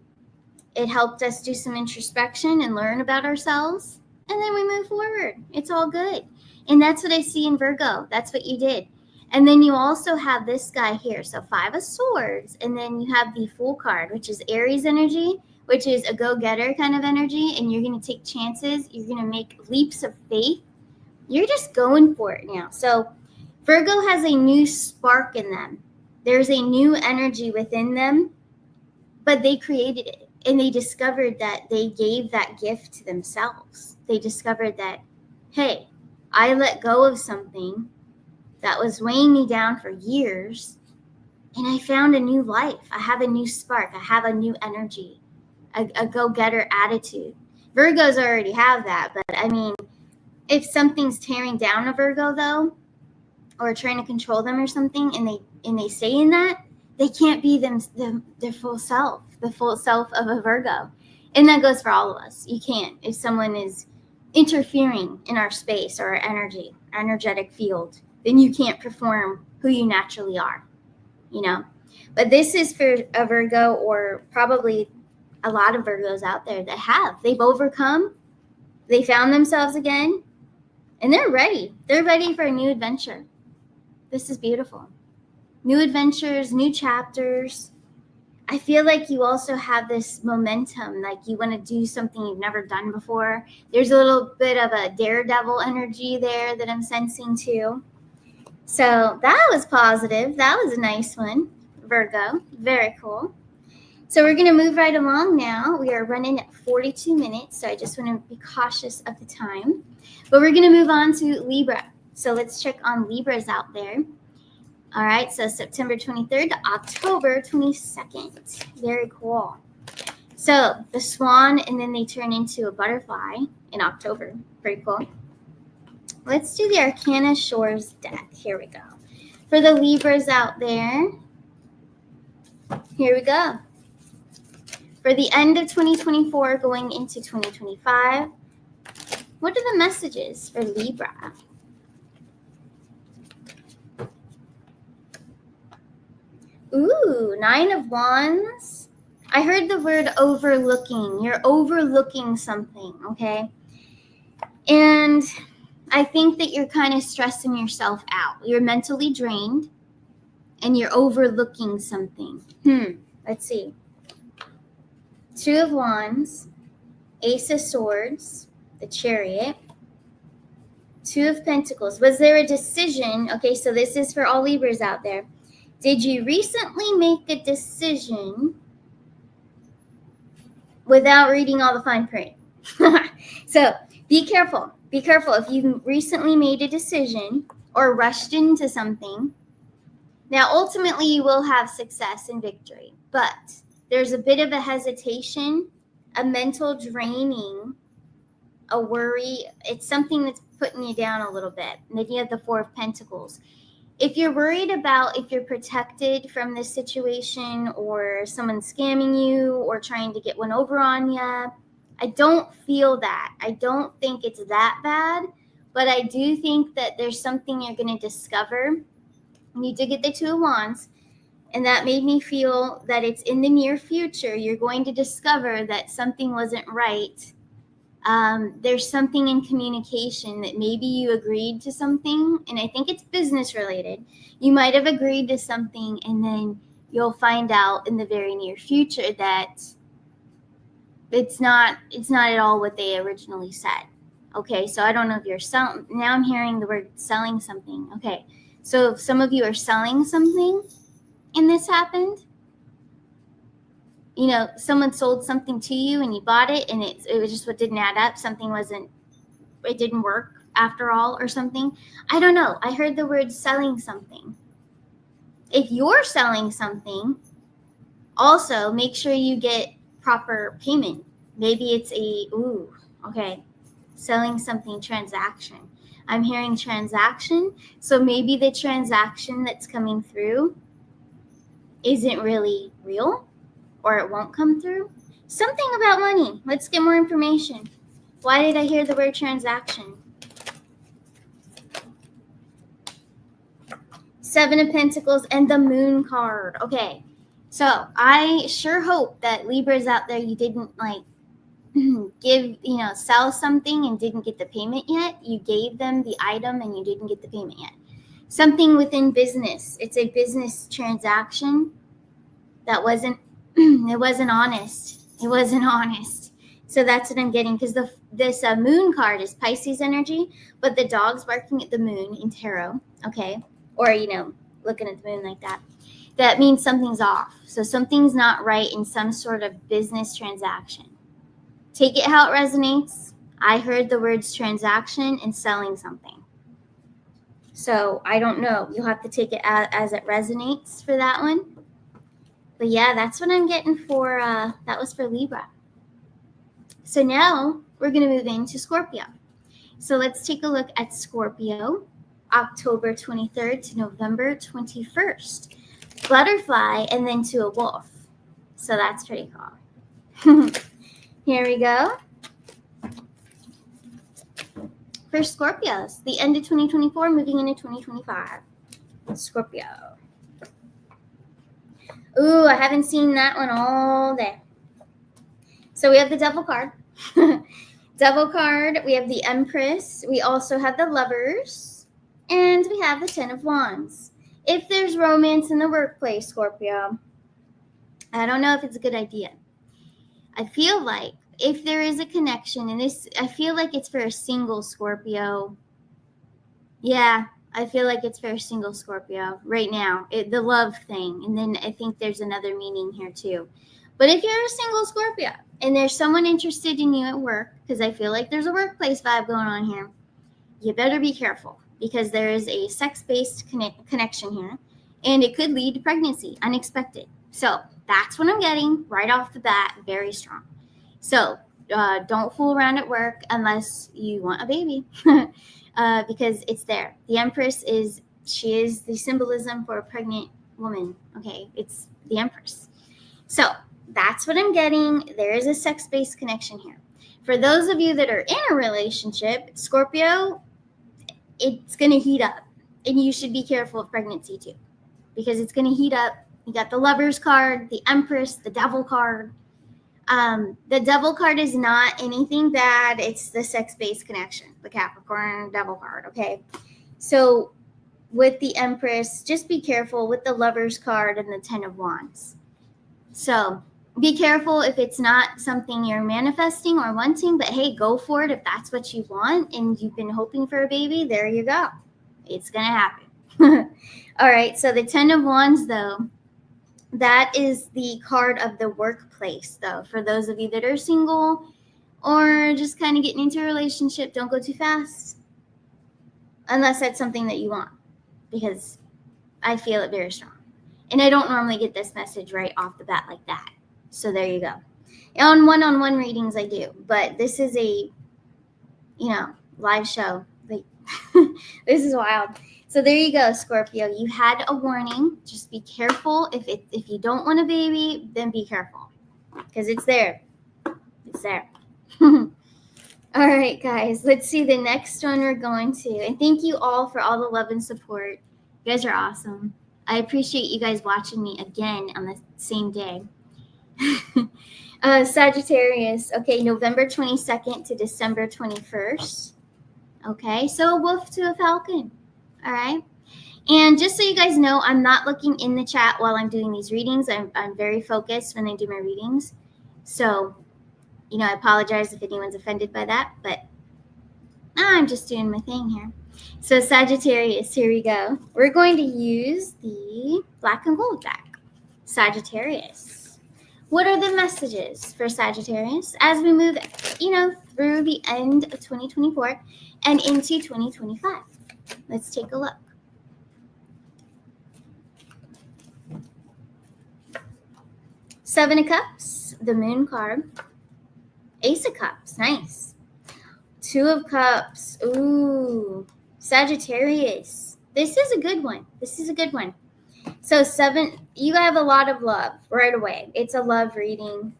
It helped us do some introspection and learn about ourselves. And then we move forward. It's all good. And that's what I see in Virgo. That's what you did. And then you also have this guy here. So 5 of Swords. And then you have the Fool card, which is Aries energy, which is a go-getter kind of energy. And you're going to take chances. You're going to make leaps of faith. You're just going for it now. So Virgo has a new spark in them. There's a new energy within them, but they created it. And they discovered that they gave that gift to themselves. They discovered that, hey, I let go of something that was weighing me down for years, and I found a new life. I have a new spark. I have a new energy, a go-getter attitude. Virgos already have that, but I mean, if something's tearing down a Virgo, though, or trying to control them or something, and they stay in that, they can't be their full self, the full self of a Virgo. And that goes for all of us. You can't. If someone is interfering in our space or our energy, our energetic field, then you can't perform who you naturally are, you know. But this is for a Virgo, or probably a lot of Virgos out there that they've overcome, they found themselves again, and they're ready. They're ready for a new adventure. This is beautiful. New adventures, new chapters. I feel like you also have this momentum, like you want to do something you've never done before. There's a little bit of a daredevil energy there that I'm sensing too. So that was positive. That was a nice one, Virgo. Very cool. So we're going to move right along now. We are running at 42 minutes, so I just want to be cautious of the time. But we're going to move on to Libra. So let's check on Libras out there. All right, so September 23rd to October 22nd. Very cool. So the swan, and then they turn into a butterfly in October. Pretty cool. Let's do the Arcana Shores deck. Here we go. For the Libras out there, here we go. For the end of 2024 going into 2025, what are the messages for Libra? Ooh, 9 of Wands. I heard the word overlooking. You're overlooking something, okay? And I think that you're kind of stressing yourself out. You're mentally drained and you're overlooking something. Let's see. 2 of Wands, Ace of Swords, the Chariot, 2 of Pentacles. Was there a decision? Okay, so this is for all Libras out there. Did you recently make a decision without reading all the fine print? So be careful. Be careful if you recently made a decision or rushed into something. Now, ultimately, you will have success and victory, but there's a bit of a hesitation, a mental draining, a worry. It's something that's putting you down a little bit. And then you have the 4 of Pentacles. If you're worried about if you're protected from this situation or someone scamming you or trying to get one over on you, I don't feel that. I don't think it's that bad, but I do think that there's something you're going to discover. And you did get the 2 of Wands, and that made me feel that it's in the near future. You're going to discover that something wasn't right. There's something in communication that maybe you agreed to something, and I think it's business related. You might have agreed to something, and then you'll find out in the very near future that it's not at all what they originally said. Okay, so I don't know if you're selling. Now I'm hearing the word selling something. Okay, so if some of you are selling something and this happened, someone sold something to you and you bought it and it was just what didn't add up. It didn't work after all or something. I don't know. I heard the word selling something. If you're selling something, also make sure you get proper payment. Maybe it's selling something, transaction. I'm hearing transaction. So maybe the transaction that's coming through isn't really real, or it won't come through. Something about money. Let's get more information. Why did I hear the word transaction? 7 of Pentacles and the Moon card. Okay. So I sure hope that Libras out there, you didn't sell something and didn't get the payment yet. You gave them the item and you didn't get the payment yet. Something within business. It's a business transaction that wasn't honest. It wasn't honest. So that's what I'm getting, because this Moon card is Pisces energy, but the dog's barking at the moon in tarot, okay? Or, looking at the moon like that. That means something's off. So something's not right in some sort of business transaction. Take it how it resonates. I heard the words transaction and selling something. So I don't know. You'll have to take it as it resonates for that one. But yeah, that's what I'm getting for, that was for Libra. So now we're going to move into Scorpio. So let's take a look at Scorpio, October 23rd to November 21st. Butterfly and then to a wolf. So that's pretty cool. Here we go. For Scorpios, the end of 2024, moving into 2025. Scorpio. Ooh, I haven't seen that one all day. So we have the Devil card. Devil card. We have the Empress. We also have the Lovers. And we have the 10 of Wands. If there's romance in the workplace, Scorpio, I don't know if it's a good idea. I feel like if there is a connection, and I feel like it's for a single Scorpio. Yeah, I feel like it's for a single Scorpio right now. The love thing. And then I think there's another meaning here too. But if you're a single Scorpio and there's someone interested in you at work, because I feel like there's a workplace vibe going on here, you better be careful, because there is a sex-based connection here, and it could lead to pregnancy, unexpected. So that's what I'm getting right off the bat, very strong. So don't fool around at work unless you want a baby, because it's there. The Empress is the symbolism for a pregnant woman. Okay, it's the Empress. So that's what I'm getting. There is a sex-based connection here. For those of you that are in a relationship, Scorpio, it's going to heat up. And you should be careful of pregnancy too, because it's going to heat up. You got the Lovers card, the Empress, the Devil card. The Devil card is not anything bad. It's the sex-based connection, the Capricorn Devil card, okay? So with the Empress, just be careful with the Lovers card and the 10 of Wands. So be careful if it's not something you're manifesting or wanting, but hey, go for it if that's what you want and you've been hoping for a baby. There you go. It's going to happen. All right, so the 10 of Wands, though, that is the card of the workplace, though. For those of you that are single or just kind of getting into a relationship, don't go too fast unless that's something that you want, because I feel it very strong. And I don't normally get this message right off the bat like that. So there you go. On one-on-one readings, I do. But this is a, live show. Like, this is wild. So there you go, Scorpio. You had a warning. Just be careful. If you don't want a baby, then be careful, because it's there. It's there. All right, guys. Let's see the next one we're going to. And thank you all for all the love and support. You guys are awesome. I appreciate you guys watching me again on the same day. Sagittarius. Okay, November 22nd to December 21st. Okay, so a wolf to a falcon. All right. And just so you guys know, I'm not looking in the chat while I'm doing these readings. I'm very focused when I do my readings. So, I apologize if anyone's offended by that, but I'm just doing my thing here. So Sagittarius, here we go. We're going to use the black and gold deck. Sagittarius. What are the messages for Sagittarius as we move, through the end of 2024 and into 2025? Let's take a look. Seven of Cups, the Moon card. Ace of Cups, nice. Two of Cups, ooh. Sagittarius, this is a good one. So 7, you have a lot of love right away. It's a love reading.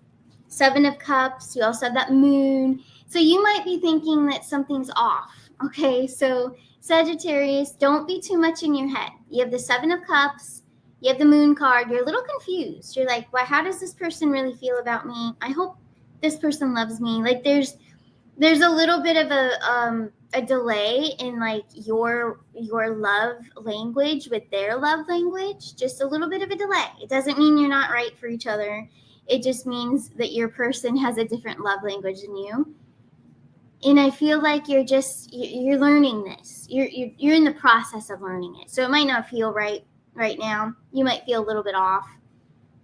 7 of Cups, you also have that Moon. So you might be thinking that something's off. Okay, so Sagittarius, don't be too much in your head. You have the 7 of Cups, you have the Moon card. You're a little confused. You're like, well, how does this person really feel about me? I hope this person loves me. Like there's a little bit of a delay in like your love language with their love language. Just a little bit of a delay. It doesn't mean you're not right for each other. It just means that your person has a different love language than you. And I feel like you're learning this. You're in the process of learning it. So it might not feel right now. You might feel a little bit off.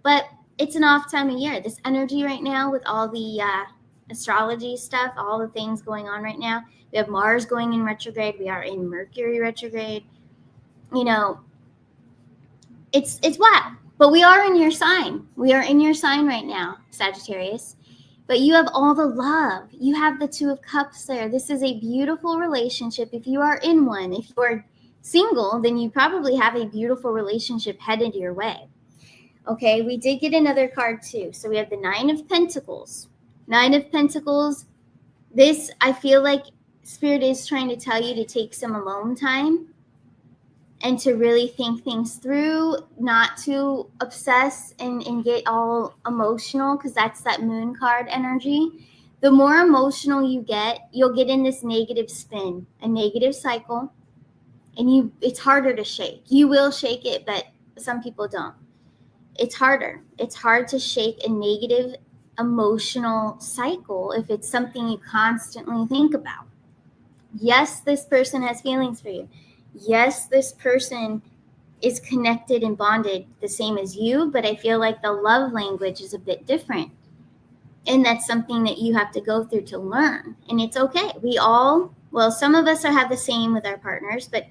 But it's an off time of year. This energy right now with all the astrology stuff, all the things going on right now. We have Mars going in retrograde. We are in Mercury retrograde. It's wild. But we are in your sign. We are in your sign right now, Sagittarius. But you have all the love. You have the 2 of Cups there. This is a beautiful relationship. If you are in one, if you are single, then you probably have a beautiful relationship headed your way. Okay, we did get another card too. So we have the 9 of Pentacles. 9 of Pentacles. This, I feel like Spirit is trying to tell you to take some alone time and to really think things through, not to obsess and get all emotional, because that's that Moon card energy. The more emotional you get, you'll get in this negative spin, a negative cycle, and it's harder to shake. You will shake it, but some people don't. It's harder. It's hard to shake a negative emotional cycle if it's something you constantly think about. Yes, this person has feelings for you. Yes, this person is connected and bonded the same as you, but I feel like the love language is a bit different. And that's something that you have to go through to learn. And it's okay. Some of us have the same with our partners, but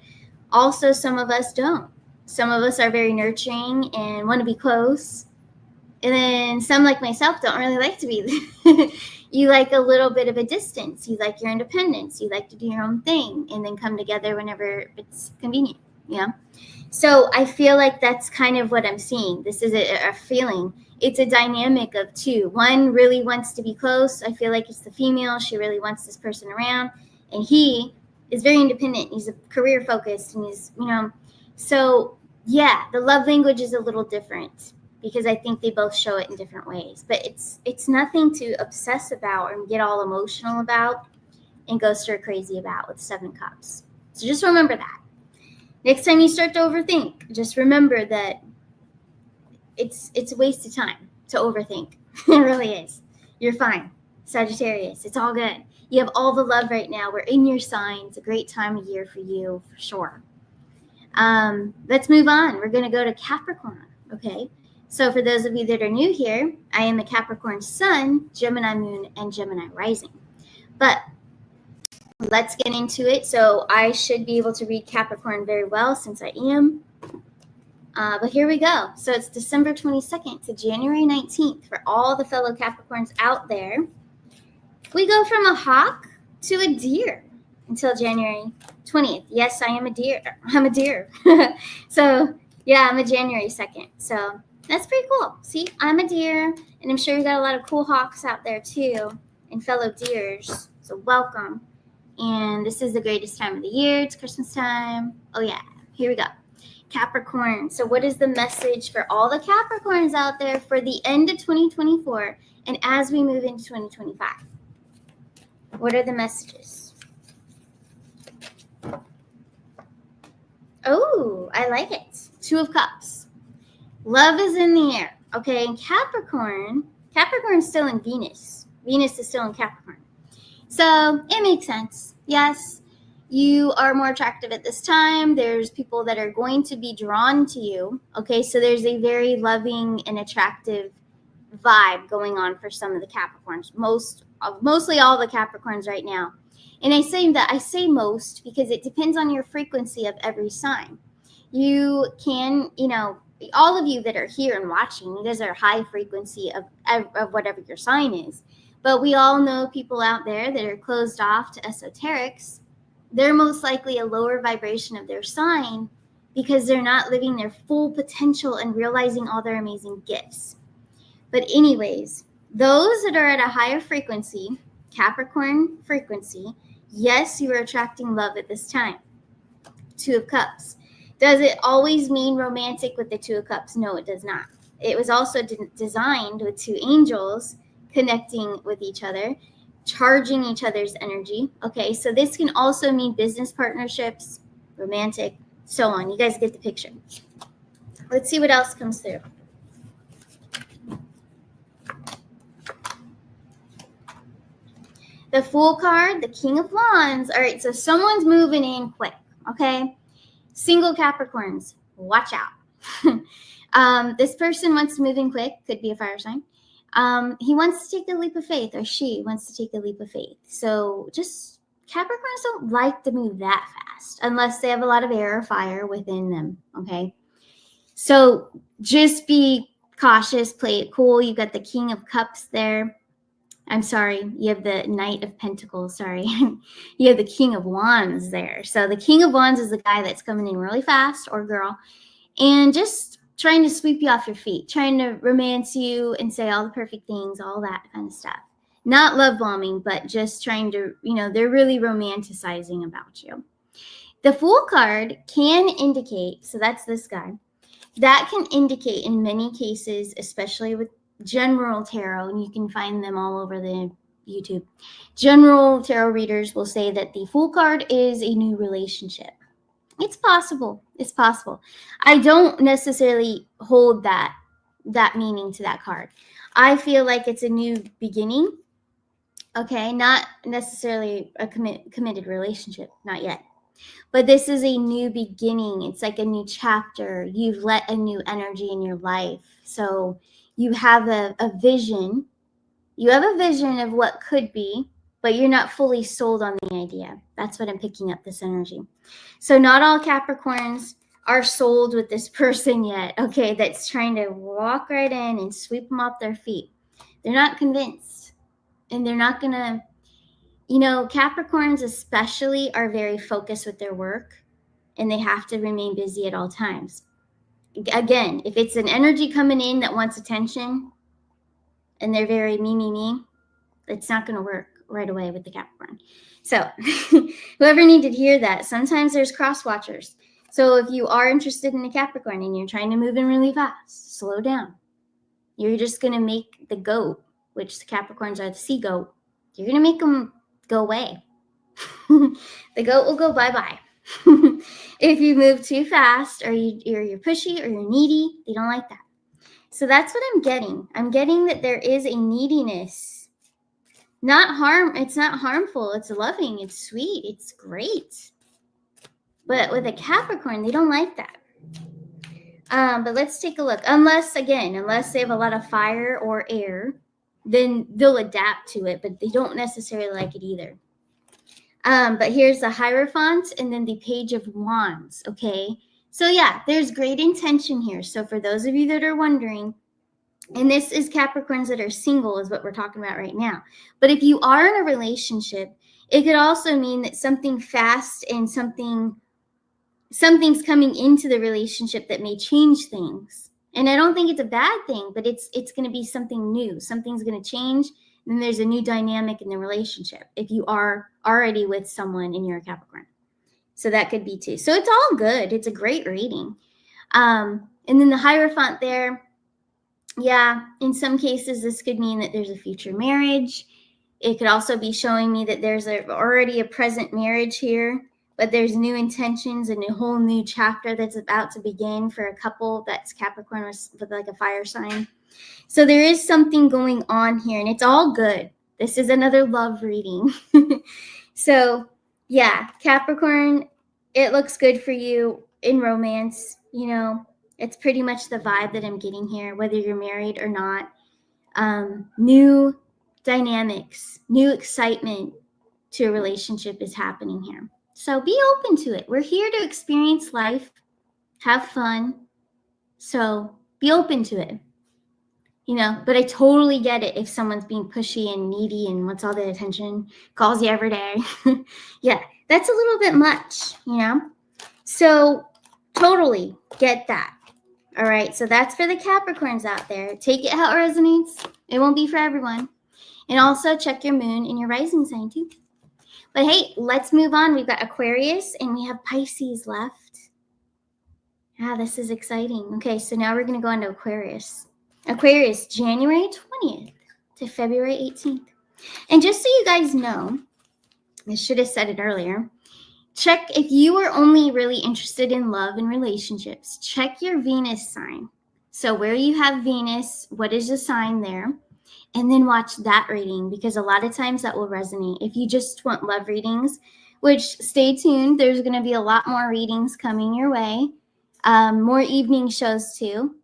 also some of us don't. Some of us are very nurturing and want to be close. And then some, like myself, don't really like to be. You like a little bit of a distance. You like your independence. You like to do your own thing and then come together whenever it's convenient. Yeah. So I feel like that's kind of what I'm seeing. This is a feeling. It's a dynamic of 2. One really wants to be close. I feel like it's the female. She really wants this person around. And he is very independent. He's a career focused. And he's, so yeah, the love language is a little different, because I think they both show it in different ways. But it's nothing to obsess about or get all emotional about and go stir crazy about with 7 Cups. So just remember that. Next time you start to overthink, just remember that it's a waste of time to overthink. It really is. You're fine. Sagittarius, it's all good. You have all the love right now. We're in your sign. It's a great time of year for you, for sure. Let's move on. We're going to go to Capricorn, okay? So for those of you that are new here, I am a Capricorn Sun, Gemini Moon, and Gemini Rising. But let's get into it. So I should be able to read Capricorn very well since I am. But here we go. So it's December 22nd to January 19th for all the fellow Capricorns out there. We go from a hawk to a deer until January 20th. Yes, I am a deer. I'm a deer. So yeah, I'm a January 2nd. So that's pretty cool. See, I'm a deer, and I'm sure you got a lot of cool hawks out there too, and fellow deers. So welcome. And this is the greatest time of the year. It's Christmas time. Oh yeah, here we go. Capricorn. So what is the message for all the Capricorns out there for the end of 2024 and as we move into 2025? What are the messages? Oh, I like it. 2 of Cups. Love is in the air. Okay, and Capricorn's still in Venus. Venus is still in Capricorn. So it makes sense. Yes, you are more attractive at this time. There's people that are going to be drawn to you. Okay, so there's a very loving and attractive vibe going on for some of the Capricorns, mostly all the Capricorns right now. And I say most because it depends on your frequency of every sign. You can, all of you that are here and watching, you guys are high frequency of whatever your sign is. But we all know people out there that are closed off to esoterics. They're most likely a lower vibration of their sign because they're not living their full potential and realizing all their amazing gifts. But anyways, those that are at a higher frequency, Capricorn frequency, yes, you are attracting love at this time. Two of Cups. Does it always mean romantic with the Two of Cups? No, it does not. It was also designed with two angels connecting with each other, charging each other's energy. Okay, so this can also mean business partnerships, romantic, so on. You guys get the picture. Let's see what else comes through. The Fool card, the King of Wands. All right, so someone's moving in quick, okay? Single Capricorns, watch out. This person wants to move in quick, could be a fire sign. He wants to take a leap of faith, or she wants to take a leap of faith. So just Capricorns don't like to move that fast unless they have a lot of air or fire within them, okay? So just be cautious, play it cool. You've got the King of Cups there. I'm sorry, you have the Knight of Pentacles, sorry. You have the King of Wands there. So the King of Wands is the guy that's coming in really fast, or girl, and just trying to sweep you off your feet, trying to romance you and say all the perfect things, all that kind of stuff. Not love bombing, but just trying to, they're really romanticizing about you. The Fool card can indicate, so that's this guy, that can indicate in many cases, especially with general tarot, and you can find them all over the YouTube. General tarot readers will say that the Fool card is a new relationship. It's possible. It's possible. I don't necessarily hold that meaning to that card. I feel like it's a new beginning. Okay, not necessarily a committed relationship, not yet. But this is a new beginning. It's like a new chapter. You've let a new energy in your life. So you have a vision. You have a vision of what could be, but you're not fully sold on the idea. That's what I'm picking up, this energy. So not all Capricorns are sold with this person yet, okay, that's trying to walk right in and sweep them off their feet. They're not convinced. And they're not going to, Capricorns especially are very focused with their work, and they have to remain busy at all times. Again, if it's an energy coming in that wants attention and they're very me, it's not going to work right away with the Capricorn. So whoever needed to hear that, sometimes there's cross watchers. So if you are interested in a Capricorn and you're trying to move in really fast, slow down. You're just going to make the goat, which the Capricorns are the sea goat, you're going to make them go away. The goat will go bye-bye. If you move too fast, or you're pushy, or you're needy, they don't like that. So that's what I'm getting. I'm getting that there is a neediness. It's not harmful. It's loving. It's sweet. It's great. But with a Capricorn, they don't like that. But let's take a look. Unless they have a lot of fire or air, then they'll adapt to it, but they don't necessarily like it either. But here's the Hierophant and then the Page of Wands, okay? So yeah, there's great intention here. So for those of you that are wondering, and this is Capricorns that are single is what we're talking about right now. But if you are in a relationship, it could also mean that something fast and something's coming into the relationship that may change things. And I don't think it's a bad thing, but it's going to be something new. Something's going to change, and there's a new dynamic in the relationship if you are already with someone and you're a Capricorn. So that could be too. So it's all good. It's a great reading. And then the Hierophant there, yeah, in some cases, this could mean that there's a future marriage. It could also be showing me that there's already a present marriage here, but there's new intentions and a whole new chapter that's about to begin for a couple that's Capricorn with like a fire sign. So there is something going on here, and it's all good. This is another love reading. So yeah, Capricorn, it looks good for you in romance. It's pretty much the vibe that I'm getting here, whether you're married or not. New dynamics, new excitement to a relationship is happening here. So be open to it. We're here to experience life, have fun. So be open to it. But I totally get it if someone's being pushy and needy and wants all the attention, calls you every day. Yeah, that's a little bit much, So totally get that. All right, so that's for the Capricorns out there. Take it how it resonates. It won't be for everyone. And also check your moon and your rising sign too. But hey, let's move on. We've got Aquarius and we have Pisces left. This is exciting. Okay, so now we're going to go into Aquarius. Aquarius, January 20th to February 18th. And just so you guys know, I should have said it earlier, check if you are only really interested in love and relationships, check your Venus sign. So where you have Venus, what is the sign there? And then watch that reading because a lot of times that will resonate. If you just want love readings, which stay tuned, there's going to be a lot more readings coming your way, more evening shows too.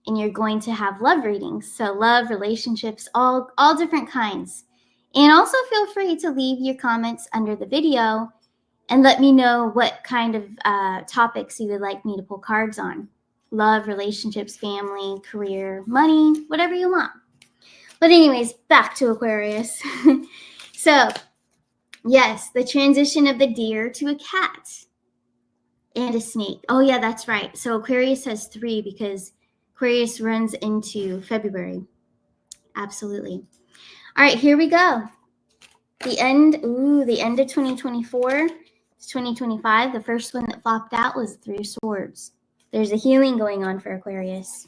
And you're going to have love readings. So love, relationships, all different kinds. And also feel free to leave your comments under the video and let me know what kind of topics you would like me to pull cards on. Love, relationships, family, career, money, whatever you want. But anyways, back to Aquarius. So, yes, the transition of the deer to a cat and a snake. Oh, yeah, that's right. So Aquarius has 3 because Aquarius runs into February. Absolutely. All right, here we go. The end of 2024. It's 2025. The first one that flopped out was 3 swords. There's a healing going on for Aquarius.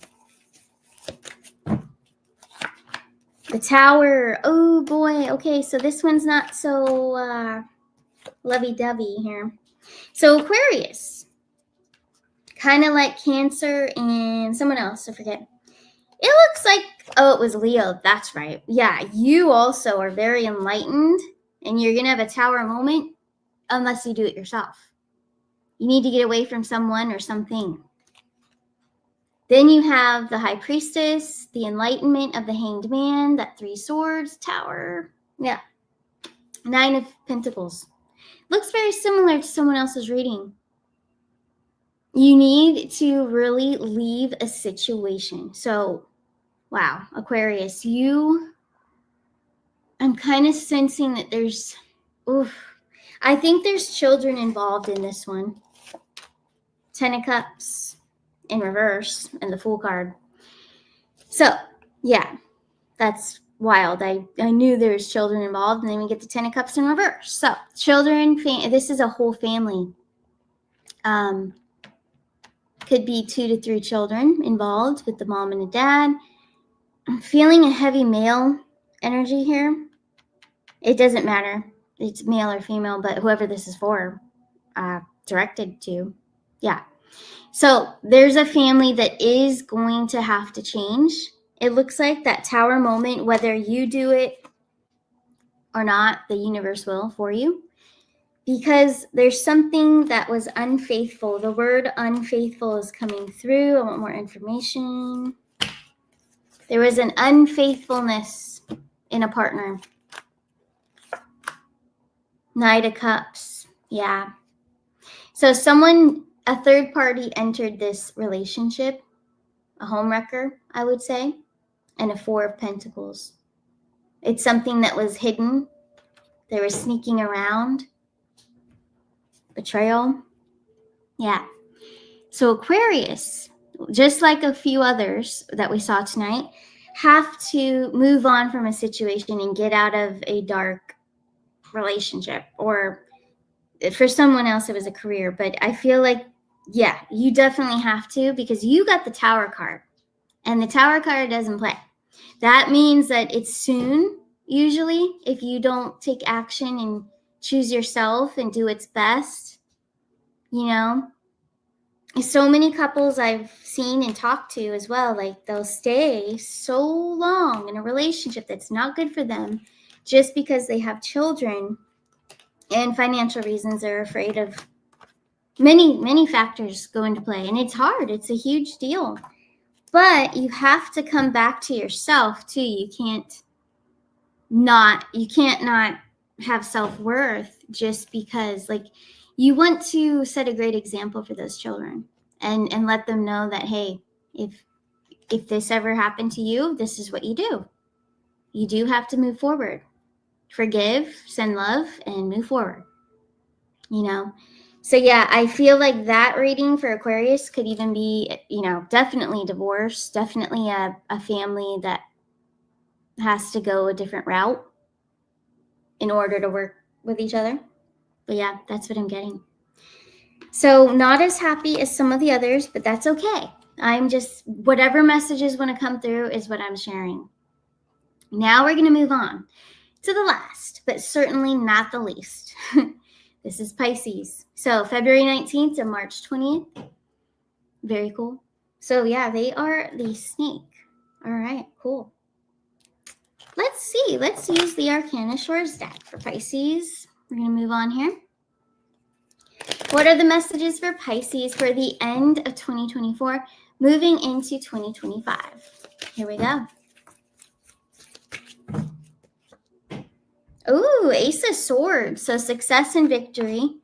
The Tower. Oh, boy. Okay, so this one's not so lovey-dovey here. So Aquarius, kind of like Cancer and someone else, I forget. It looks like, it was Leo. That's right. Yeah, you also are very enlightened, and you're going to have a Tower moment unless you do it yourself. You need to get away from someone or something. Then you have the High Priestess, the enlightenment of the Hanged Man, that 3 swords, Tower. Yeah. 9 of Pentacles. Looks very similar to someone else's reading. You need to really leave a situation. So, wow, Aquarius, I'm kind of sensing that there's, I think there's children involved in this one. 10 of Cups in reverse and the Fool card. So, yeah, that's wild. I knew there was children involved, and then we get the 10 of Cups in reverse. So, children, this is a whole family. Could be 2 to 3 children involved with the mom and the dad. I'm feeling a heavy male energy here. It doesn't matter. It's male or female, but whoever this is for, directed to. Yeah. So there's a family that is going to have to change. It looks like that Tower moment, whether you do it or not, the universe will for you. Because there's something that was unfaithful. The word unfaithful is coming through. I want more information. There was an unfaithfulness in a partner. Knight of Cups. Yeah. So a third party entered this relationship. A homewrecker, I would say. And a 4 of Pentacles. It's something that was hidden. They were sneaking around. Betrayal. Yeah. So Aquarius, just like a few others that we saw tonight, have to move on from a situation and get out of a dark relationship. Or for someone else, it was a career. But I feel like, yeah, you definitely have to, because you got the Tower card. And the Tower card doesn't play. That means that it's soon, usually, if you don't take action and choose yourself and do what's best. So many couples I've seen and talked to as well, like they'll stay so long in a relationship that's not good for them just because they have children and financial reasons. They're afraid of many factors go into play, and it's hard. It's a huge deal. But you have to come back to yourself too. You can't not have self-worth just because, like, you want to set a great example for those children and let them know that, hey, if this ever happened to you, this is what you do. You do have to move forward. Forgive, send love, and move forward. So yeah, I feel like that reading for Aquarius could even be, definitely divorce, definitely a family that has to go a different route in order to work with each other. But yeah, that's what I'm getting. So not as happy as some of the others, but that's okay. I'm just, whatever messages want to come through is what I'm sharing. Now we're going to move on to the last, but certainly not the least. This is Pisces. So February 19th to March 20th. Very cool. So yeah, they are the snake. All right, cool. Let's see. Let's use the Arcana Shores deck for Pisces. We're going to move on here. What are the messages for Pisces for the end of 2024, moving into 2025? Here we go. Ooh, Ace of Swords. So success and victory.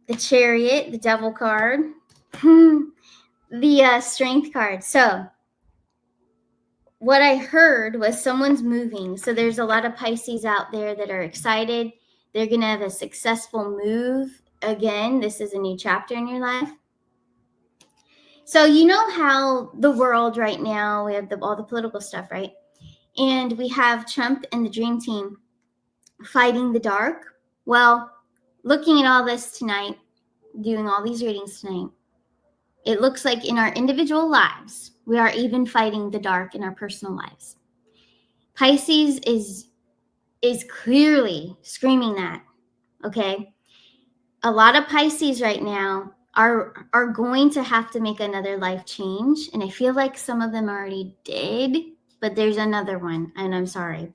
The Chariot, the Devil card. The Strength card. So what I heard was someone's moving. So there's a lot of Pisces out there that are excited. They're going to have a successful move. Again, this is a new chapter in your life. So you know how the world right now, we have all the political stuff, right? And we have Trump and the Dream Team fighting the dark. Well, looking at all this tonight, doing all these readings tonight, it looks like in our individual lives, we are even fighting the dark in our personal lives. Pisces is clearly screaming that, okay? A lot of Pisces right now are going to have to make another life change. And I feel like some of them already did, but there's another one, and I'm sorry.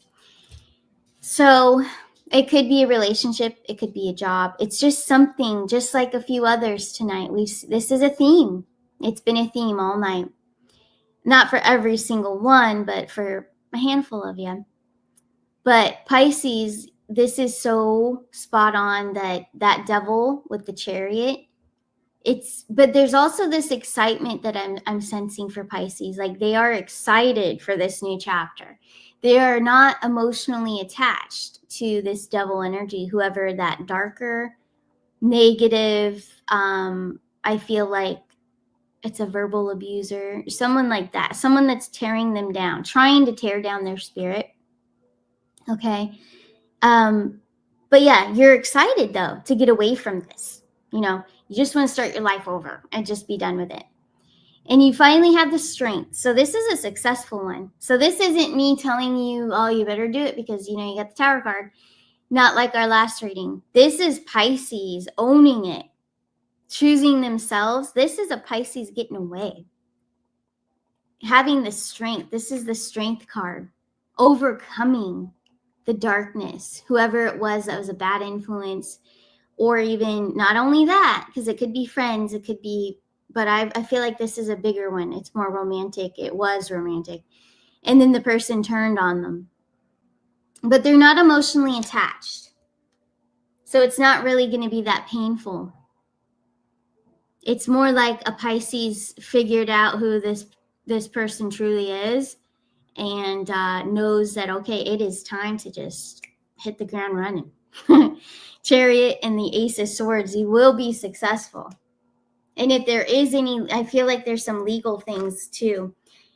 So it could be a relationship. It could be a job. It's just something, just like a few others tonight. This is a theme. It's been a theme all night. Not for every single one, but for a handful of you. But Pisces, this is so spot on, that devil with the Chariot. But there's also this excitement that I'm sensing for Pisces. Like, they are excited for this new chapter. They are not emotionally attached to this devil energy, whoever that darker, negative, I feel like it's a verbal abuser, someone like that, someone that's tearing them down, trying to tear down their spirit. Okay. But yeah, you're excited though to get away from this. You just want to start your life over and just be done with it. And you finally have the strength. So this is a successful one. So this isn't me telling you, oh, you better do it because, you got the Tower card. Not like our last reading. This is Pisces owning it, choosing themselves. This is a Pisces getting away. Having the strength. This is the Strength card. Overcoming the darkness, whoever it was that was a bad influence, or even not only that, because it could be friends, it could be, but I feel like this is a bigger one. It's more romantic. It was romantic. And then the person turned on them. But they're not emotionally attached. So it's not really going to be that painful. It's more like a Pisces figured out who this person truly is and knows that, okay, it is time to just hit the ground running. Chariot and the Ace of Swords, you will be successful. And if there is any, I feel like there's some legal things too.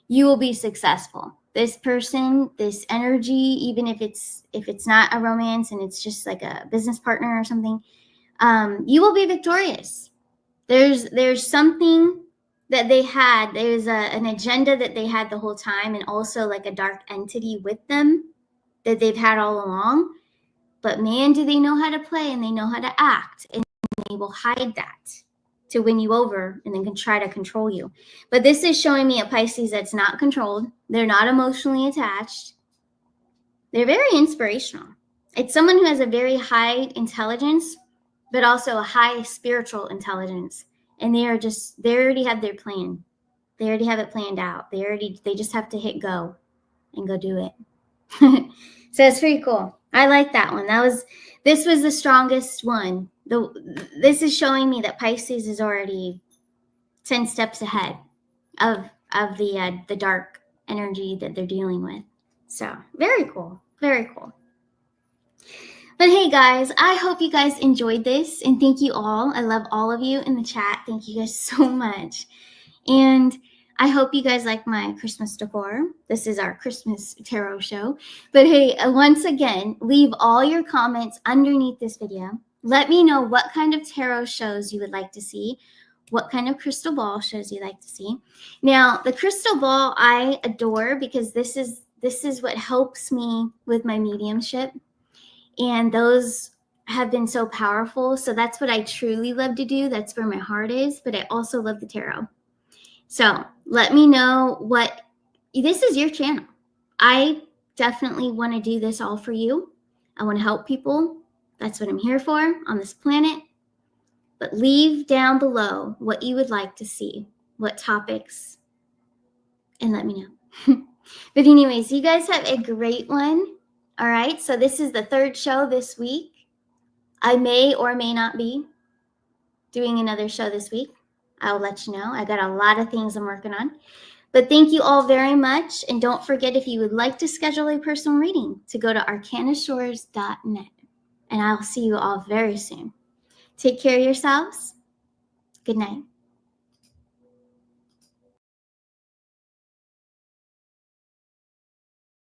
You will be successful. This person, this energy, even if it's not a romance and it's just like a business partner or something, you will be victorious. There's something that they had. There's an agenda that they had the whole time, and also like a dark entity with them that they've had all along. But man, do they know how to play, and they know how to act, and they will hide that to win you over and then can try to control you. But this is showing me a Pisces that's not controlled. They're not emotionally attached. They're very inspirational. It's someone who has a very high intelligence, but also a high spiritual intelligence. And they already have their plan. They already have it planned out. They just have to hit go and go do it. So it's pretty cool. I like that one. This was the strongest one. This is showing me that Pisces is already 10 steps ahead of the dark energy that they're dealing with. So very cool. Very cool. But hey guys, I hope you guys enjoyed this, and thank you all. I love all of you in the chat. Thank you guys so much. And I hope you guys like my Christmas decor. This is our Christmas tarot show. But hey, once again, leave all your comments underneath this video. Let me know what kind of tarot shows you would like to see, what kind of crystal ball shows you'd like to see. Now, the crystal ball I adore because this is what helps me with my mediumship. And those have been so powerful. So that's what I truly love to do. That's where my heart is. But I also love the tarot. So let me know this is your channel. I definitely want to do this all for you. I want to help people. That's what I'm here for on this planet. But leave down below what you would like to see, what topics, and let me know. But anyways, you guys have a great one. All right. So this is the third show this week. I may or may not be doing another show this week. I'll let you know. I got a lot of things I'm working on. But thank you all very much. And don't forget, if you would like to schedule a personal reading, to go to arcanashores.net. And I'll see you all very soon. Take care of yourselves. Good night.